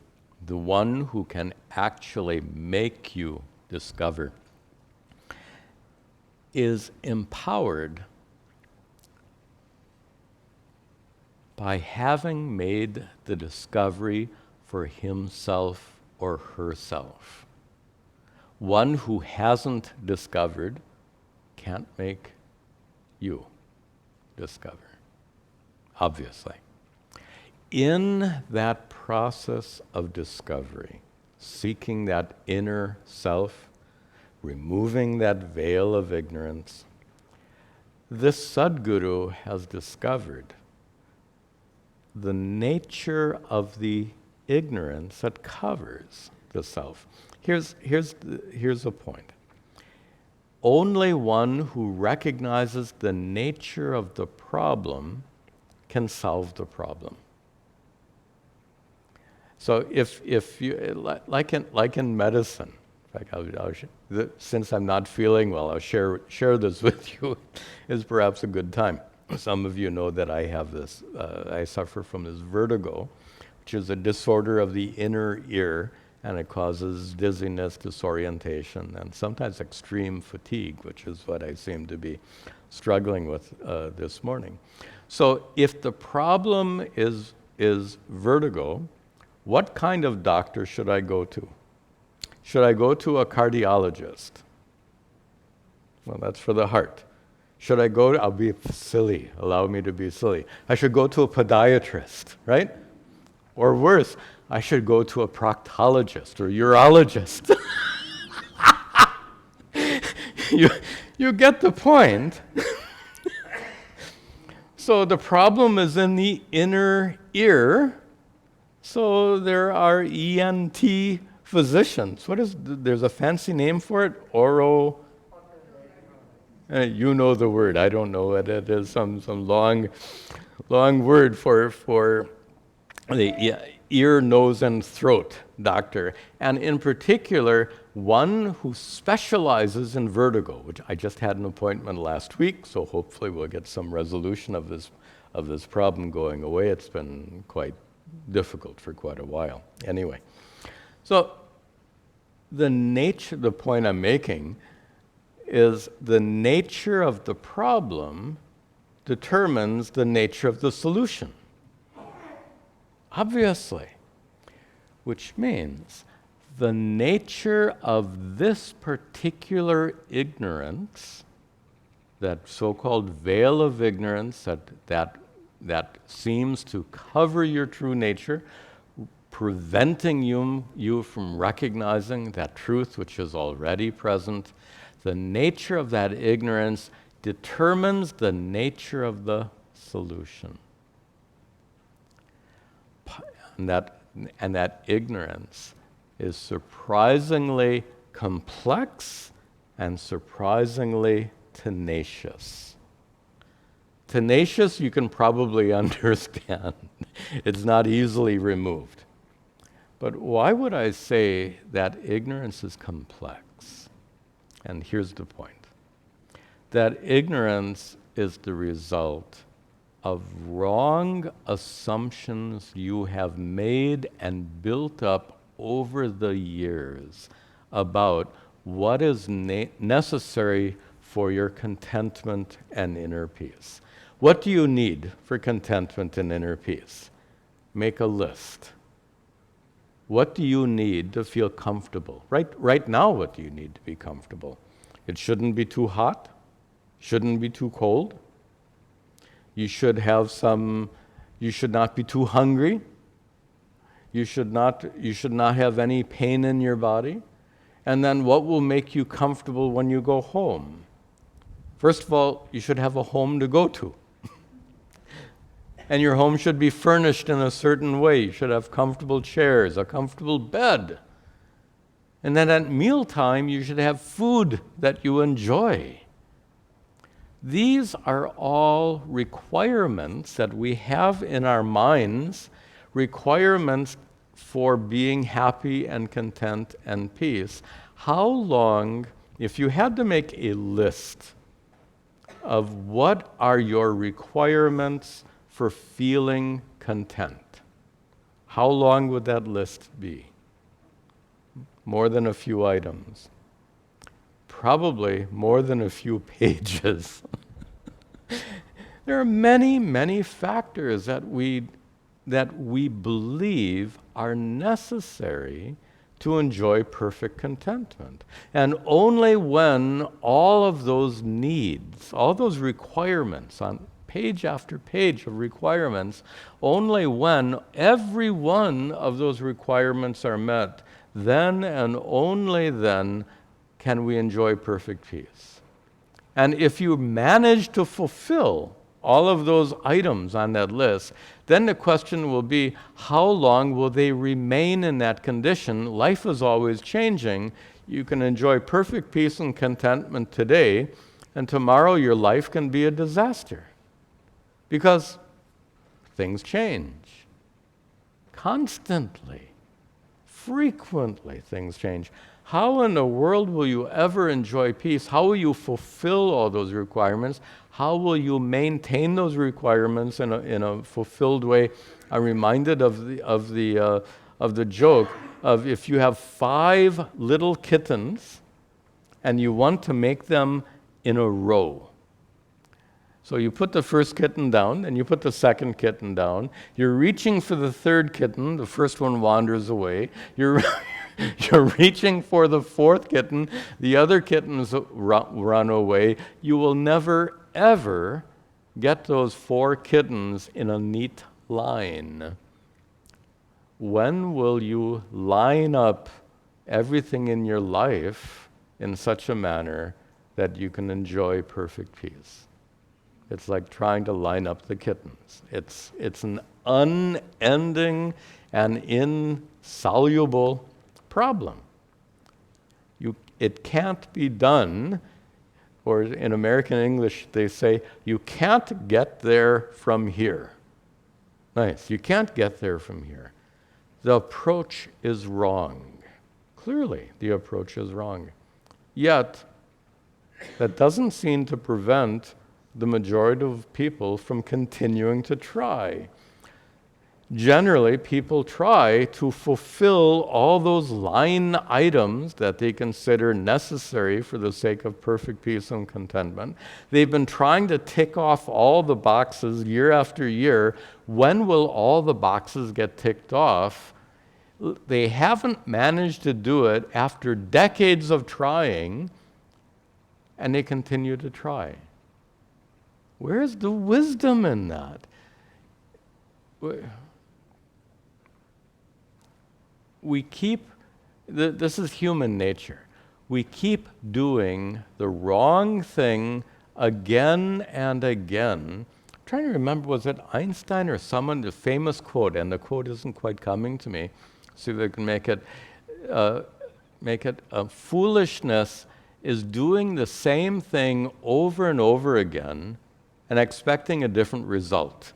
the one who can actually make you discover, is empowered by having made the discovery for himself or herself. One who hasn't discovered can't make you discover, obviously. In that process of discovery, seeking that inner self, removing that veil of ignorance, this Sadguru has discovered the nature of the ignorance that covers the self. Here's the point. Only one who recognizes the nature of the problem can solve the problem. So if you, like in medicine, in fact, since I'm not feeling well, I'll share this with you, is perhaps a good time. Some of you know that I have this, I suffer from this vertigo, which is a disorder of the inner ear, and it causes dizziness, disorientation, and sometimes extreme fatigue, which is what I seem to be struggling with this morning. So if the problem is vertigo, what kind of doctor should I go to? Should I go to a cardiologist? Well, that's for the heart. Should I go to, I'll be silly, allow me to be silly. I should go to a podiatrist, right? Or worse, I should go to a proctologist or urologist. You get the point. So the problem is in the inner ear. So there are ENT physicians. There's a fancy name for it? You know the word. I don't know what it is. Some long word for the ear, nose, and throat doctor. And in particular, one who specializes in vertigo, which I just had an appointment last week, so hopefully we'll get some resolution of this problem going away. It's been quite difficult for quite a while. Anyway, so the point I'm making is the nature of the problem determines the nature of the solution. Obviously. Which means the nature of this particular ignorance, that so-called veil of ignorance that seems to cover your true nature, preventing you from recognizing that truth which is already present, the nature of that ignorance determines the nature of the solution. And that ignorance is surprisingly complex and surprisingly tenacious. Tenacious, you can probably understand. It's not easily removed. But why would I say that ignorance is complex? And here's the point. That ignorance is the result of wrong assumptions you have made and built up over the years about what is necessary for your contentment and inner peace. What do you need for contentment and inner peace? Make a list. What do you need to feel comfortable? Right now, what do you need to be comfortable? It shouldn't be too hot. Shouldn't be too cold. You should not be too hungry. You should not have any pain in your body. And then what will make you comfortable when you go home? First of all, you should have a home to go to. And your home should be furnished in a certain way. You should have comfortable chairs, a comfortable bed. And then at mealtime, you should have food that you enjoy. These are all requirements that we have in our minds, requirements for being happy and content and peace. How long, if you had to make a list of what are your requirements for feeling content, how long would that list be? More than a few items. Probably more than a few pages. There are many, many factors that we believe are necessary to enjoy perfect contentment. And only when all of those needs, all those requirements on page after page of requirements, only when every one of those requirements are met, then and only then can we enjoy perfect peace. And if you manage to fulfill all of those items on that list, then the question will be, how long will they remain in that condition? Life is always changing. You can enjoy perfect peace and contentment today, and tomorrow your life can be a disaster. Because things change. Constantly. Frequently things change. How in the world will you ever enjoy peace? How will you fulfill all those requirements? How will you maintain those requirements in a fulfilled way? I'm reminded of the joke of if you have 5 little kittens and you want to make them in a row. So you put the first kitten down, and you put the second kitten down. You're reaching for the third kitten. The first one wanders away. You're reaching for the fourth kitten. The other kittens run away. You will never, ever get those 4 kittens in a neat line. When will you line up everything in your life in such a manner that you can enjoy perfect peace? It's like trying to line up the kittens. It's an unending and insoluble problem. It can't be done, or in American English they say, you can't get there from here. Nice, you can't get there from here. The approach is wrong. Clearly, the approach is wrong. Yet, that doesn't seem to prevent the majority of people from continuing to try. generally people try to fulfill all those line items that they consider necessary for the sake of perfect peace and contentment. They've been trying to tick off all the boxes year after year. When will all the boxes get ticked off? They haven't managed to do it after decades of trying, and they continue to try. Where's the wisdom in that? We keep, this is human nature. We keep doing the wrong thing again and again. I'm trying to remember, was it Einstein or someone, the famous quote, and the quote isn't quite coming to me. See if I can make it, foolishness is doing the same thing over and over again and expecting a different result.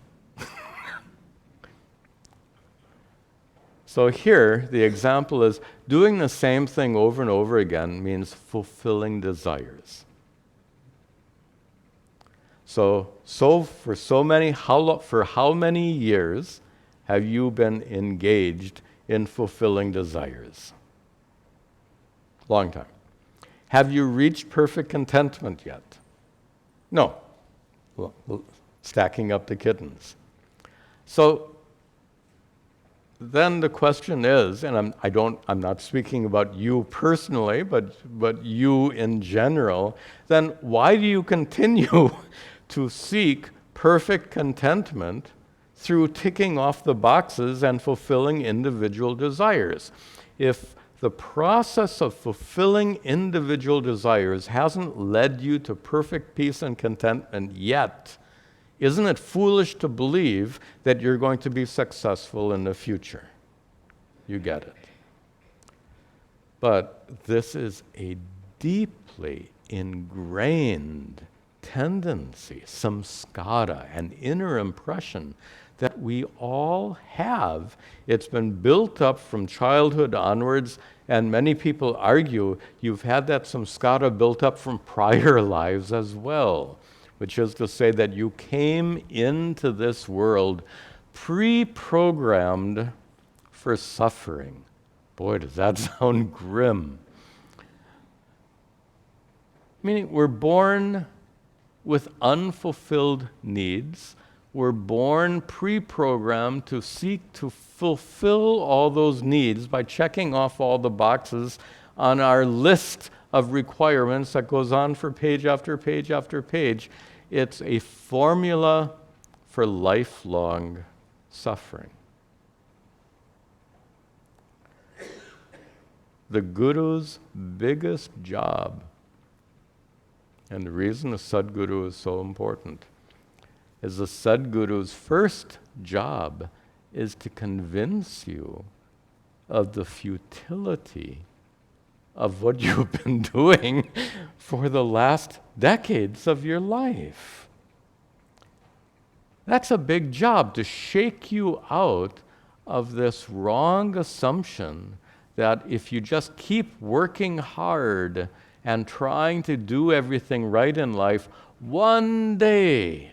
So here, the example is doing the same thing over and over again means fulfilling desires. So for how many years have you been engaged in fulfilling desires? Long time. Have you reached perfect contentment yet? No. Well, stacking up the kittens. So then the question is, and I'm not speaking about you personally, but you in general, then why do you continue to seek perfect contentment through ticking off the boxes and fulfilling individual desires? If the process of fulfilling individual desires hasn't led you to perfect peace and contentment yet, isn't it foolish to believe that you're going to be successful in the future? You get it. But this is a deeply ingrained tendency, samskara, an inner impression that we all have. It's been built up from childhood onwards, and many people argue you've had that samskara built up from prior lives as well, which is to say that you came into this world pre-programmed for suffering. Boy, does that sound grim. Meaning we're born with unfulfilled needs. We're born pre-programmed to seek to fulfill all those needs by checking off all the boxes on our list of requirements that goes on for page after page after page. It's a formula for lifelong suffering. The Guru's biggest job, and the reason a Sadguru is so important, is the Sadguru's first job is to convince you of the futility of what you've been doing for the last decades of your life. That's a big job, to shake you out of this wrong assumption that if you just keep working hard and trying to do everything right in life, one day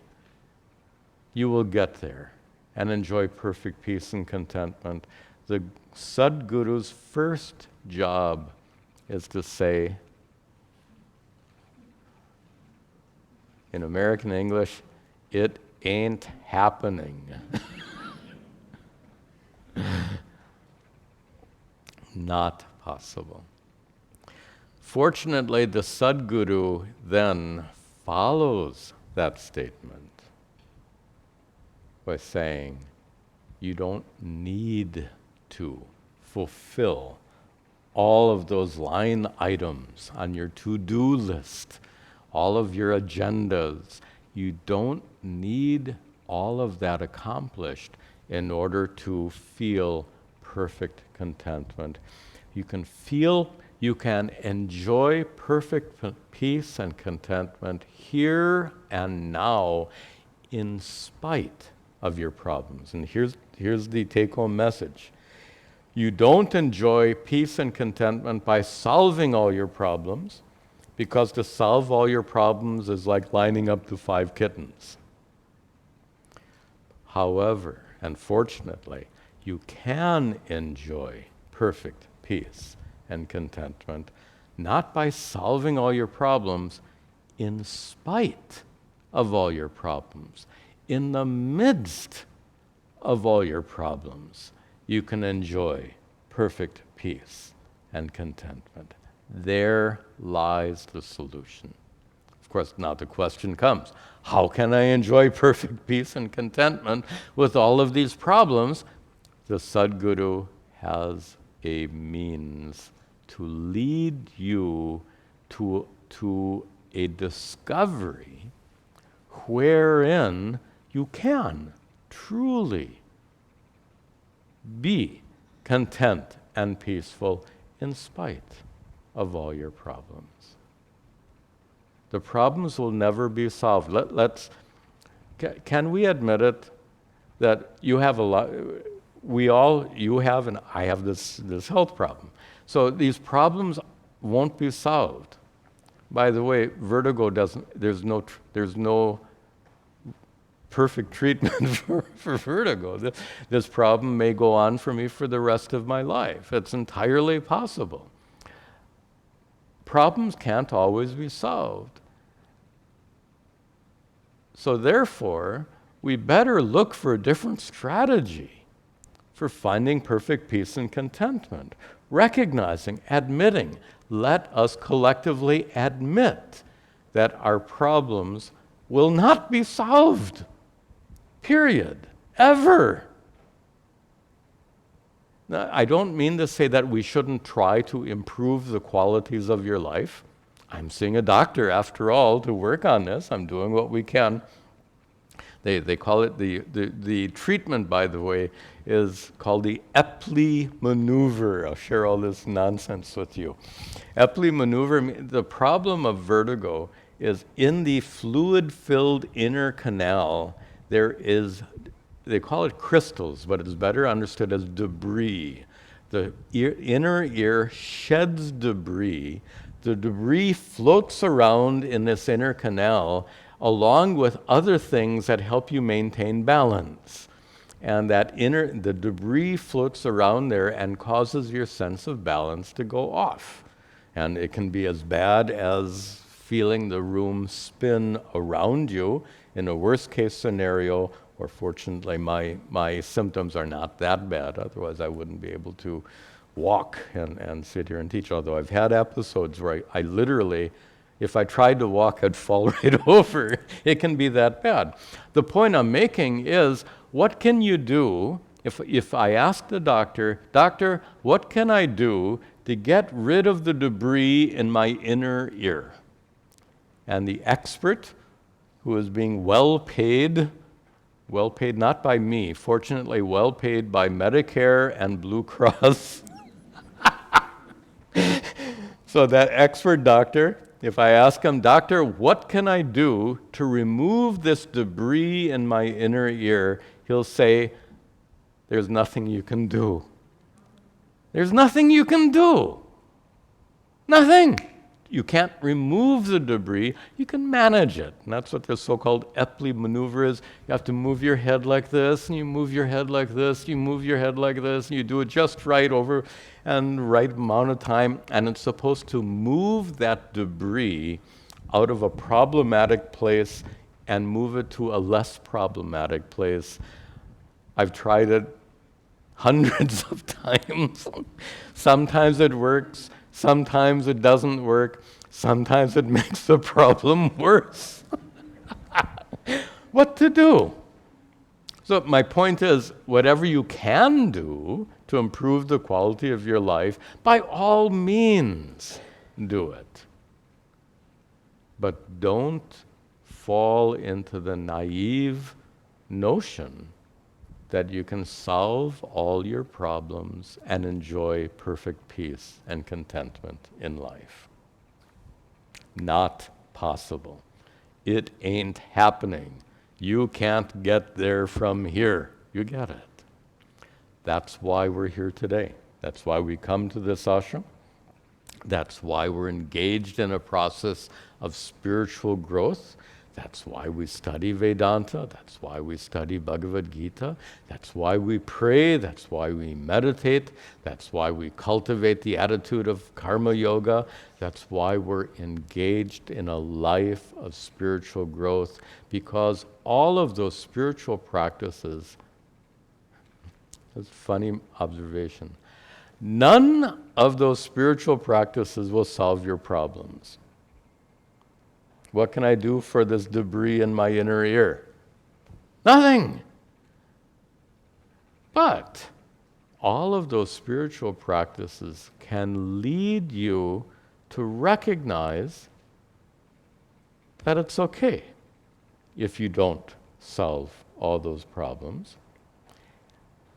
you will get there and enjoy perfect peace and contentment. The Sadguru's first job is to say, in American English, it ain't happening. Not possible. Fortunately, the Sadguru then follows that statement by saying, you don't need to fulfill all of those line items on your to-do list, all of your agendas. You don't need all of that accomplished in order to feel perfect contentment. You can enjoy perfect peace and contentment here and now in spite of your problems. And here's the take-home message. You don't enjoy peace and contentment by solving all your problems, because to solve all your problems is like lining up to 5 kittens. However, And fortunately, you can enjoy perfect peace and contentment, not by solving all your problems, in spite of all your problems. In the midst of all your problems, you can enjoy perfect peace and contentment. There lies the solution. Of course, now the question comes, how can I enjoy perfect peace and contentment with all of these problems? The Sadguru has a means to lead you to a discovery wherein you can truly be content and peaceful in spite of all your problems. The problems will never be solved. Can we admit it that you have a lot, you have, and I have this health problem. So these problems won't be solved. By the way, vertigo there's no perfect treatment for vertigo. This problem may go on for me for the rest of my life. It's entirely possible. Problems can't always be solved. So therefore, we better look for a different strategy for finding perfect peace and contentment. Recognizing, admitting, let us collectively admit that our problems will not be solved. Period. Ever. Now, I don't mean to say that we shouldn't try to improve the qualities of your life. I'm seeing a doctor, after all, to work on this. I'm doing what we can. They call it, the treatment, by the way, is called the Epley maneuver. I'll share all this nonsense with you. Epley maneuver, the problem of vertigo is in the fluid-filled inner canal, there is, they call it crystals, but it's better understood as debris. The inner ear sheds debris. The debris floats around in this inner canal along with other things that help you maintain balance. And the debris floats around there and causes your sense of balance to go off. And it can be as bad as feeling the room spin around you in a worst case scenario, or fortunately my symptoms are not that bad, otherwise I wouldn't be able to walk and sit here and teach, although I've had episodes where I literally, if I tried to walk, I'd fall right over. It can be that bad. The point I'm making is, what can you do if I ask the doctor, "Doctor, what can I do to get rid of the debris in my inner ear?" And the expert, who is being well paid not by me, fortunately well paid by Medicare and Blue Cross. So that expert doctor, if I ask him, "Doctor, what can I do to remove this debris in my inner ear?" he'll say, "There's nothing you can do. There's nothing you can do. Nothing. You can't remove the debris, you can manage it." And that's what the so-called Epley maneuver is. You have to move your head like this, and you move your head like this, you move your head like this, and you do it just right over and right amount of time, and it's supposed to move that debris out of a problematic place and move it to a less problematic place. I've tried it hundreds of times. Sometimes it works, sometimes it doesn't work, sometimes it makes the problem worse. What to do? So my point is, whatever you can do to improve the quality of your life, by all means, do it. But don't fall into the naive notion that you can solve all your problems and enjoy perfect peace and contentment in life. Not possible. It ain't happening. You can't get there from here. You get it. That's why we're here today. That's why we come to this ashram. That's why we're engaged in a process of spiritual growth, That's why we study Vedanta. That's why we study Bhagavad Gita. That's why we pray. That's why we meditate. That's why we cultivate the attitude of karma yoga. That's why we're engaged in a life of spiritual growth, because all of those spiritual practices, that's a funny observation, none of those spiritual practices will solve your problems. What can I do for this debris in my inner ear? Nothing. But all of those spiritual practices can lead you to recognize that it's okay if you don't solve all those problems.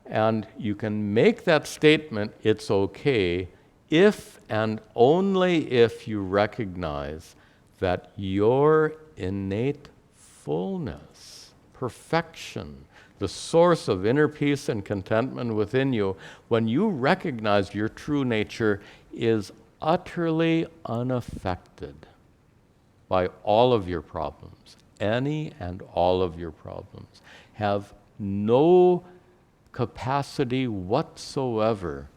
And you can make that statement, it's okay, if and only if you recognize that your innate fullness, perfection, the source of inner peace and contentment within you, when you recognize your true nature is utterly unaffected by all of your problems, any and all of your problems, have no capacity whatsoever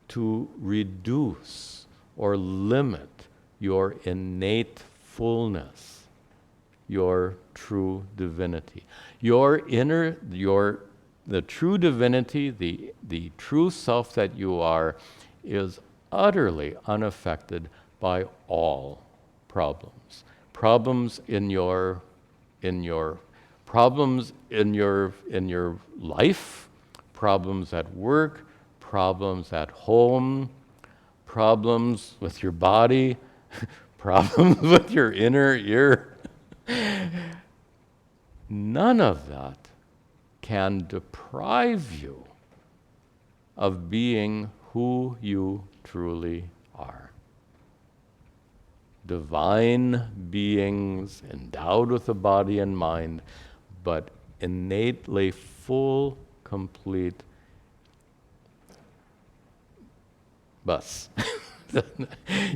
to reduce or limit your innate fullness, your true divinity. The true divinity, the true self that you are, is utterly unaffected by all problems. Problems in your life, problems at work, problems at home, problems with your body, problems with your inner ear. None of that can deprive you of being who you truly are. Divine beings endowed with a body and mind, but innately full, complete bus.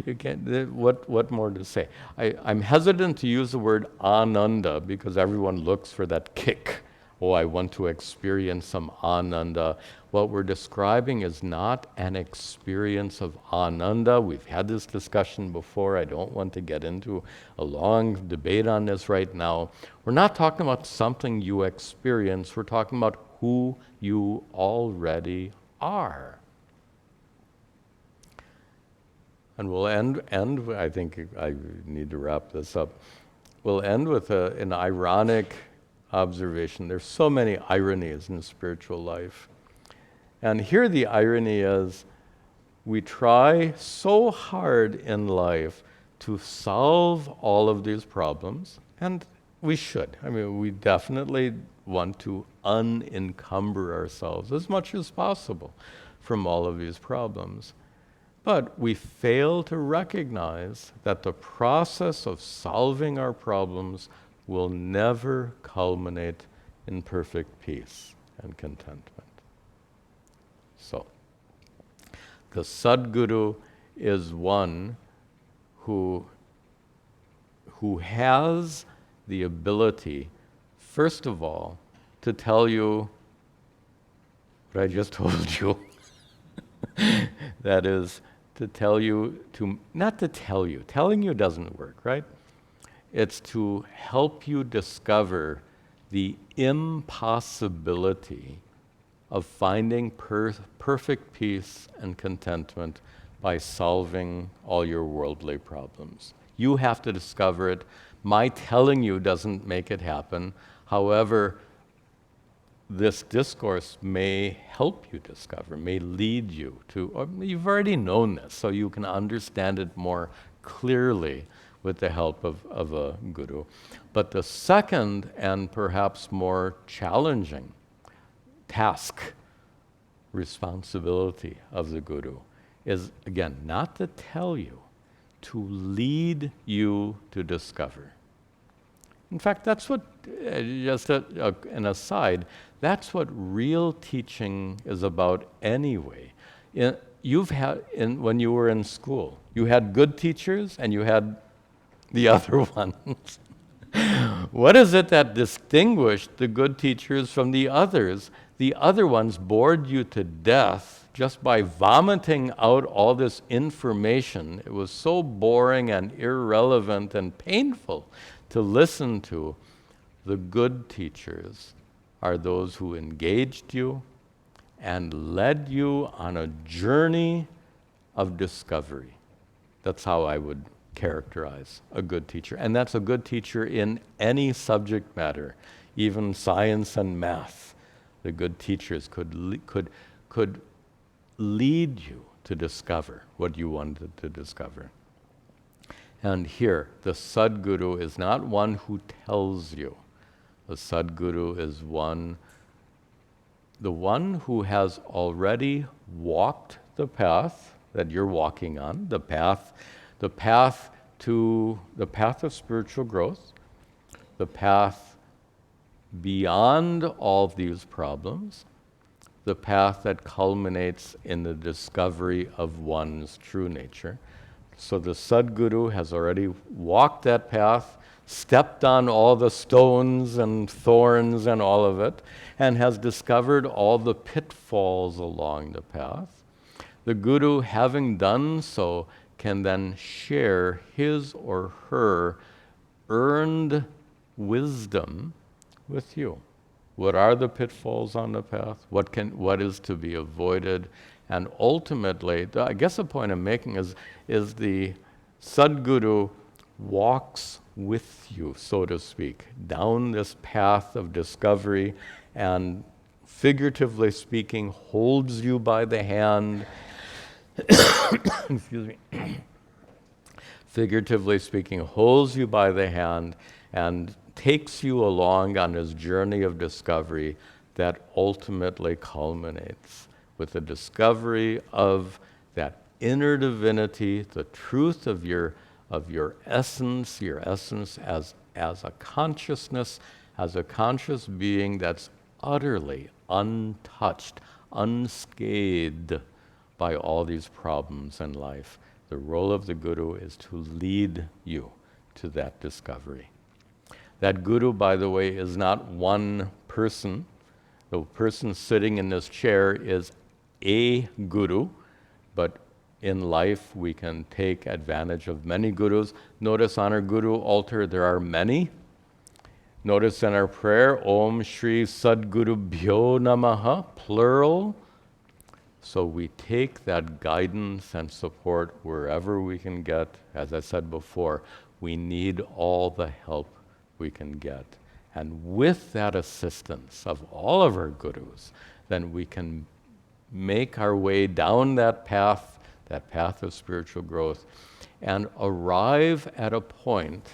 You can't. What more to say? I'm hesitant to use the word ananda because everyone looks for that kick. Oh, I want to experience some ananda. What we're describing is not an experience of ananda. We've had this discussion before. I don't want to get into a long debate on this right now. We're not talking about something you experience. We're talking about who you already are. And we'll end, I think I need to wrap this up. We'll end with an ironic observation. There's so many ironies in spiritual life. And here the irony is, we try so hard in life to solve all of these problems, and we should. I mean, we definitely want to unencumber ourselves as much as possible from all of these problems. But we fail to recognize that the process of solving our problems will never culminate in perfect peace and contentment. So, the Sadguru is one who has the ability, first of all, to tell you what I just told you. That is, to tell you, not to tell you. Telling you doesn't work, right? It's to help you discover the impossibility of finding perfect peace and contentment by solving all your worldly problems. You have to discover it. My telling you doesn't make it happen. However, this discourse may help you discover, may lead you to, or you've already known this, so you can understand it more clearly with the help of a guru. But the second and perhaps more challenging task, responsibility of the guru is, again, not to tell you, to lead you to discover. In fact, that's what, just an aside, that's what real teaching is about anyway. When you were in school, you had good teachers and you had the other ones. What is it that distinguished the good teachers from the others? The other ones bored you to death just by vomiting out all this information. It was so boring and irrelevant and painful to listen to. The good teachers are those who engaged you and led you on a journey of discovery. That's how I would characterize a good teacher. And that's a good teacher in any subject matter, even science and math. The good teachers could lead you to discover what you wanted to discover. And here, the Sadguru is not one who tells you. The Sadguru is the one who has already walked the path that you're walking on, the path of spiritual growth, the path beyond all of these problems, the path that culminates in the discovery of one's true nature. So the Sadguru has already walked that path, stepped on all the stones and thorns and all of it, and has discovered all the pitfalls along the path. The Guru, having done so, can then share his or her earned wisdom with you. What are the pitfalls on the path? What is to be avoided? And ultimately, I guess the point I'm making is the Sadguru walks with you, so to speak, down this path of discovery, and figuratively speaking, holds you by the hand. Excuse me. Figuratively speaking, holds you by the hand and takes you along on this journey of discovery that ultimately culminates with the discovery of that inner divinity, the truth of your essence, as a consciousness, as a conscious being that's utterly untouched, unscathed by all these problems in life. The role of the Guru is to lead you to that discovery. That Guru, by the way, is not one person. The person sitting in this chair is a Guru, but in life we can take advantage of many Gurus. Notice on our Guru altar there are many. Notice in our prayer, Om Shri Sadgurubhyo Namaha, plural. So we take that guidance and support wherever we can get. As I said before, we need all the help we can get. And with that assistance of all of our Gurus, then we can make our way down that path of spiritual growth, and arrive at a point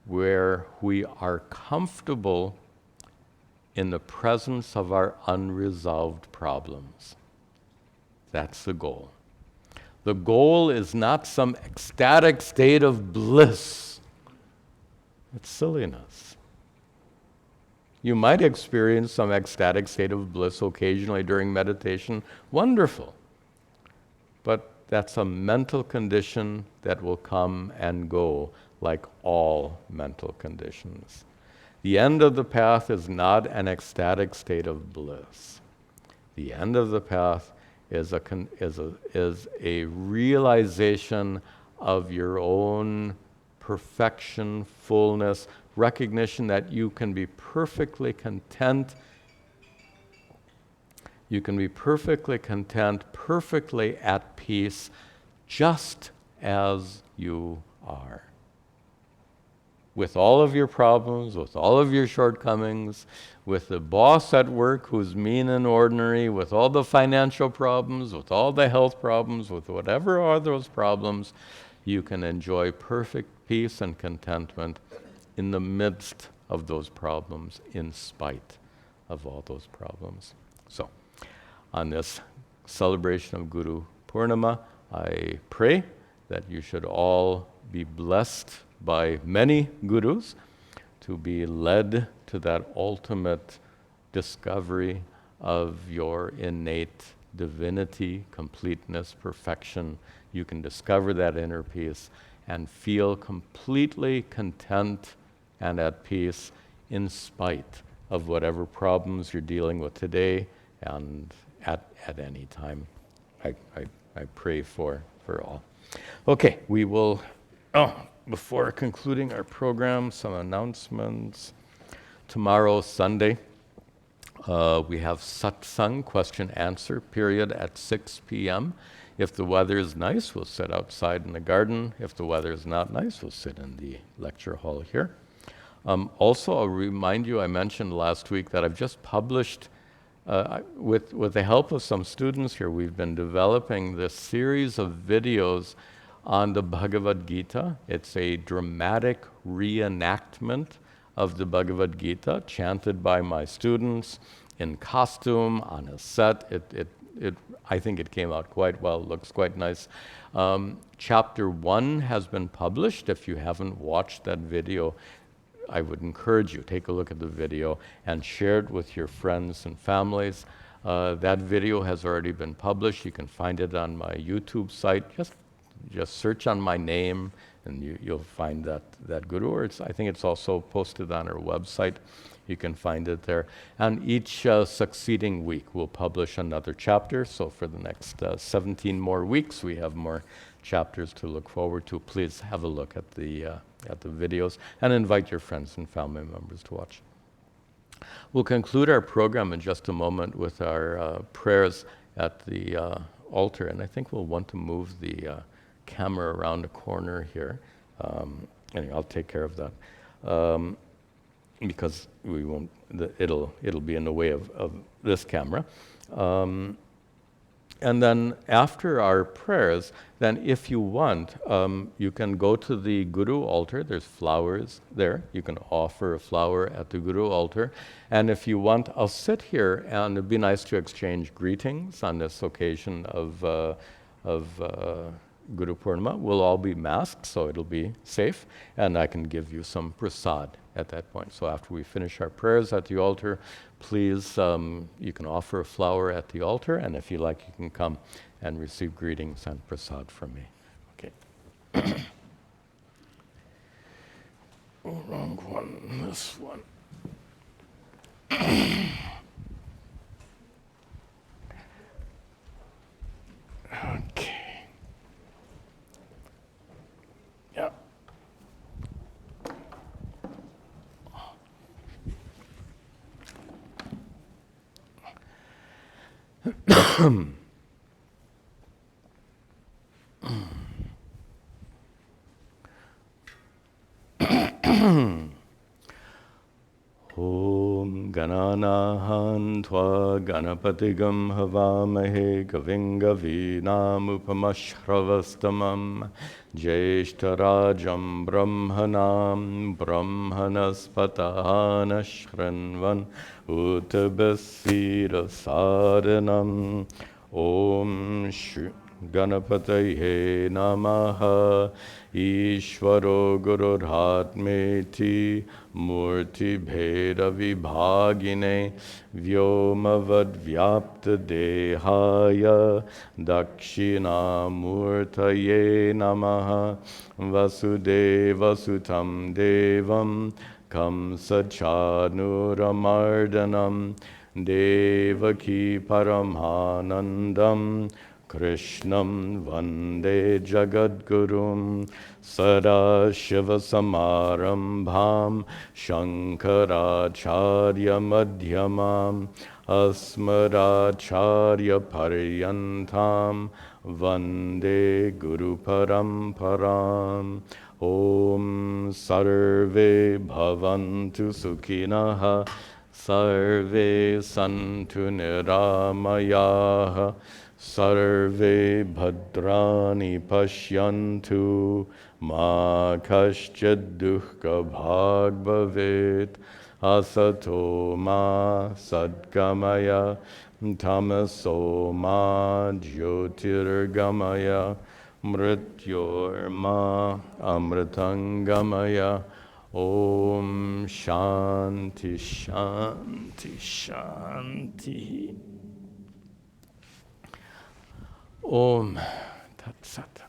where we are comfortable in the presence of our unresolved problems. That's the goal. The goal is not some ecstatic state of bliss. It's silliness. You might experience some ecstatic state of bliss occasionally during meditation. Wonderful. But that's a mental condition that will come and go like all mental conditions. The end of the path is not an ecstatic state of bliss. The end of the path is a realization of your own perfection, fullness, recognition that you can be perfectly content. You can be perfectly content, perfectly at peace, just as you are. With all of your problems, with all of your shortcomings, with the boss at work who's mean and ordinary, with all the financial problems, with all the health problems, with whatever are those problems, you can enjoy perfect peace and contentment in the midst of those problems, in spite of all those problems. So, on this celebration of Guru Purnima, I pray that you should all be blessed by many Gurus, to be led to that ultimate discovery of your innate divinity, completeness, perfection. You can discover that inner peace and feel completely content and at peace in spite of whatever problems you're dealing with today and at any time. I pray for all. Okay, we will, before concluding our program, some announcements. Tomorrow, Sunday, we have satsang, question-answer period at 6 p.m. If the weather is nice, we'll sit outside in the garden. If the weather is not nice, we'll sit in the lecture hall here. Also, I'll remind you, I mentioned last week that I've just published, with the help of some students here, we've been developing this series of videos on the Bhagavad Gita. It's a dramatic reenactment of the Bhagavad Gita, chanted by my students in costume, on a set. I think it came out quite well, looks quite nice. Chapter 1 has been published. If you haven't watched that video, I would encourage you, take a look at the video and share it with your friends and families. That video has already been published. You can find it on my YouTube site. Just search on my name and you'll find that guru. Or I think it's also posted on our website. You can find it there. And each succeeding week we'll publish another chapter. So for the next 17 more weeks, we have more chapters to look forward to. Please have a look at the videos and invite your friends and family members to watch. We'll conclude our program in just a moment with our prayers at the altar, and I think we'll want to move the camera around the corner here. Anyway, I'll take care of that because we won't. It'll be in the way of this camera. And then after our prayers, then if you want, you can go to the Guru altar. There's flowers there. You can offer a flower at the Guru altar. And if you want, I'll sit here, and it'd be nice to exchange greetings on this occasion of Guru Purnima. We'll all be masked, so it'll be safe. And I can give you some prasad at that point. So after we finish our prayers at the altar, please, you can offer a flower at the altar, and if you like, you can come and receive greetings and prasad from me. Okay. Oh, wrong one, this one. Okay. Yeah. Om Gananahan Tva Ganapatigam Havamahe Kavingavina Upamashravastamam Jeshtarajam Brahmanam Brahmanaspatahana Shranvan Utabasira Sadhanam Om Ganapataye Namaha Ishvaro Gurudhatmeti Murti Bheda Vibhagine Vyomavad Vyapta Dehaya Dakshina Murtaye Namaha Vasudeva Sutam Devam Kamsachanuramardanam Devaki Paramanandam Krishnam Vande Jagadgurum Sadashiva Samarambham Shankaracharya Madhyamam Asmaracharya Paryantam Vande Guru Paramparam Om Sarve Bhavantu Sukhinaha Sarve Santu Niramayaha Sarve Bhadrani Pashyantu Ma Kaschid Dukkha Bhag Bhavet Asato Ma Sadgamaya Tamaso Ma Jyotirgamaya Mrityor Ma Amritangamaya Om Shanti Shanti Shanti Om Tat Sat.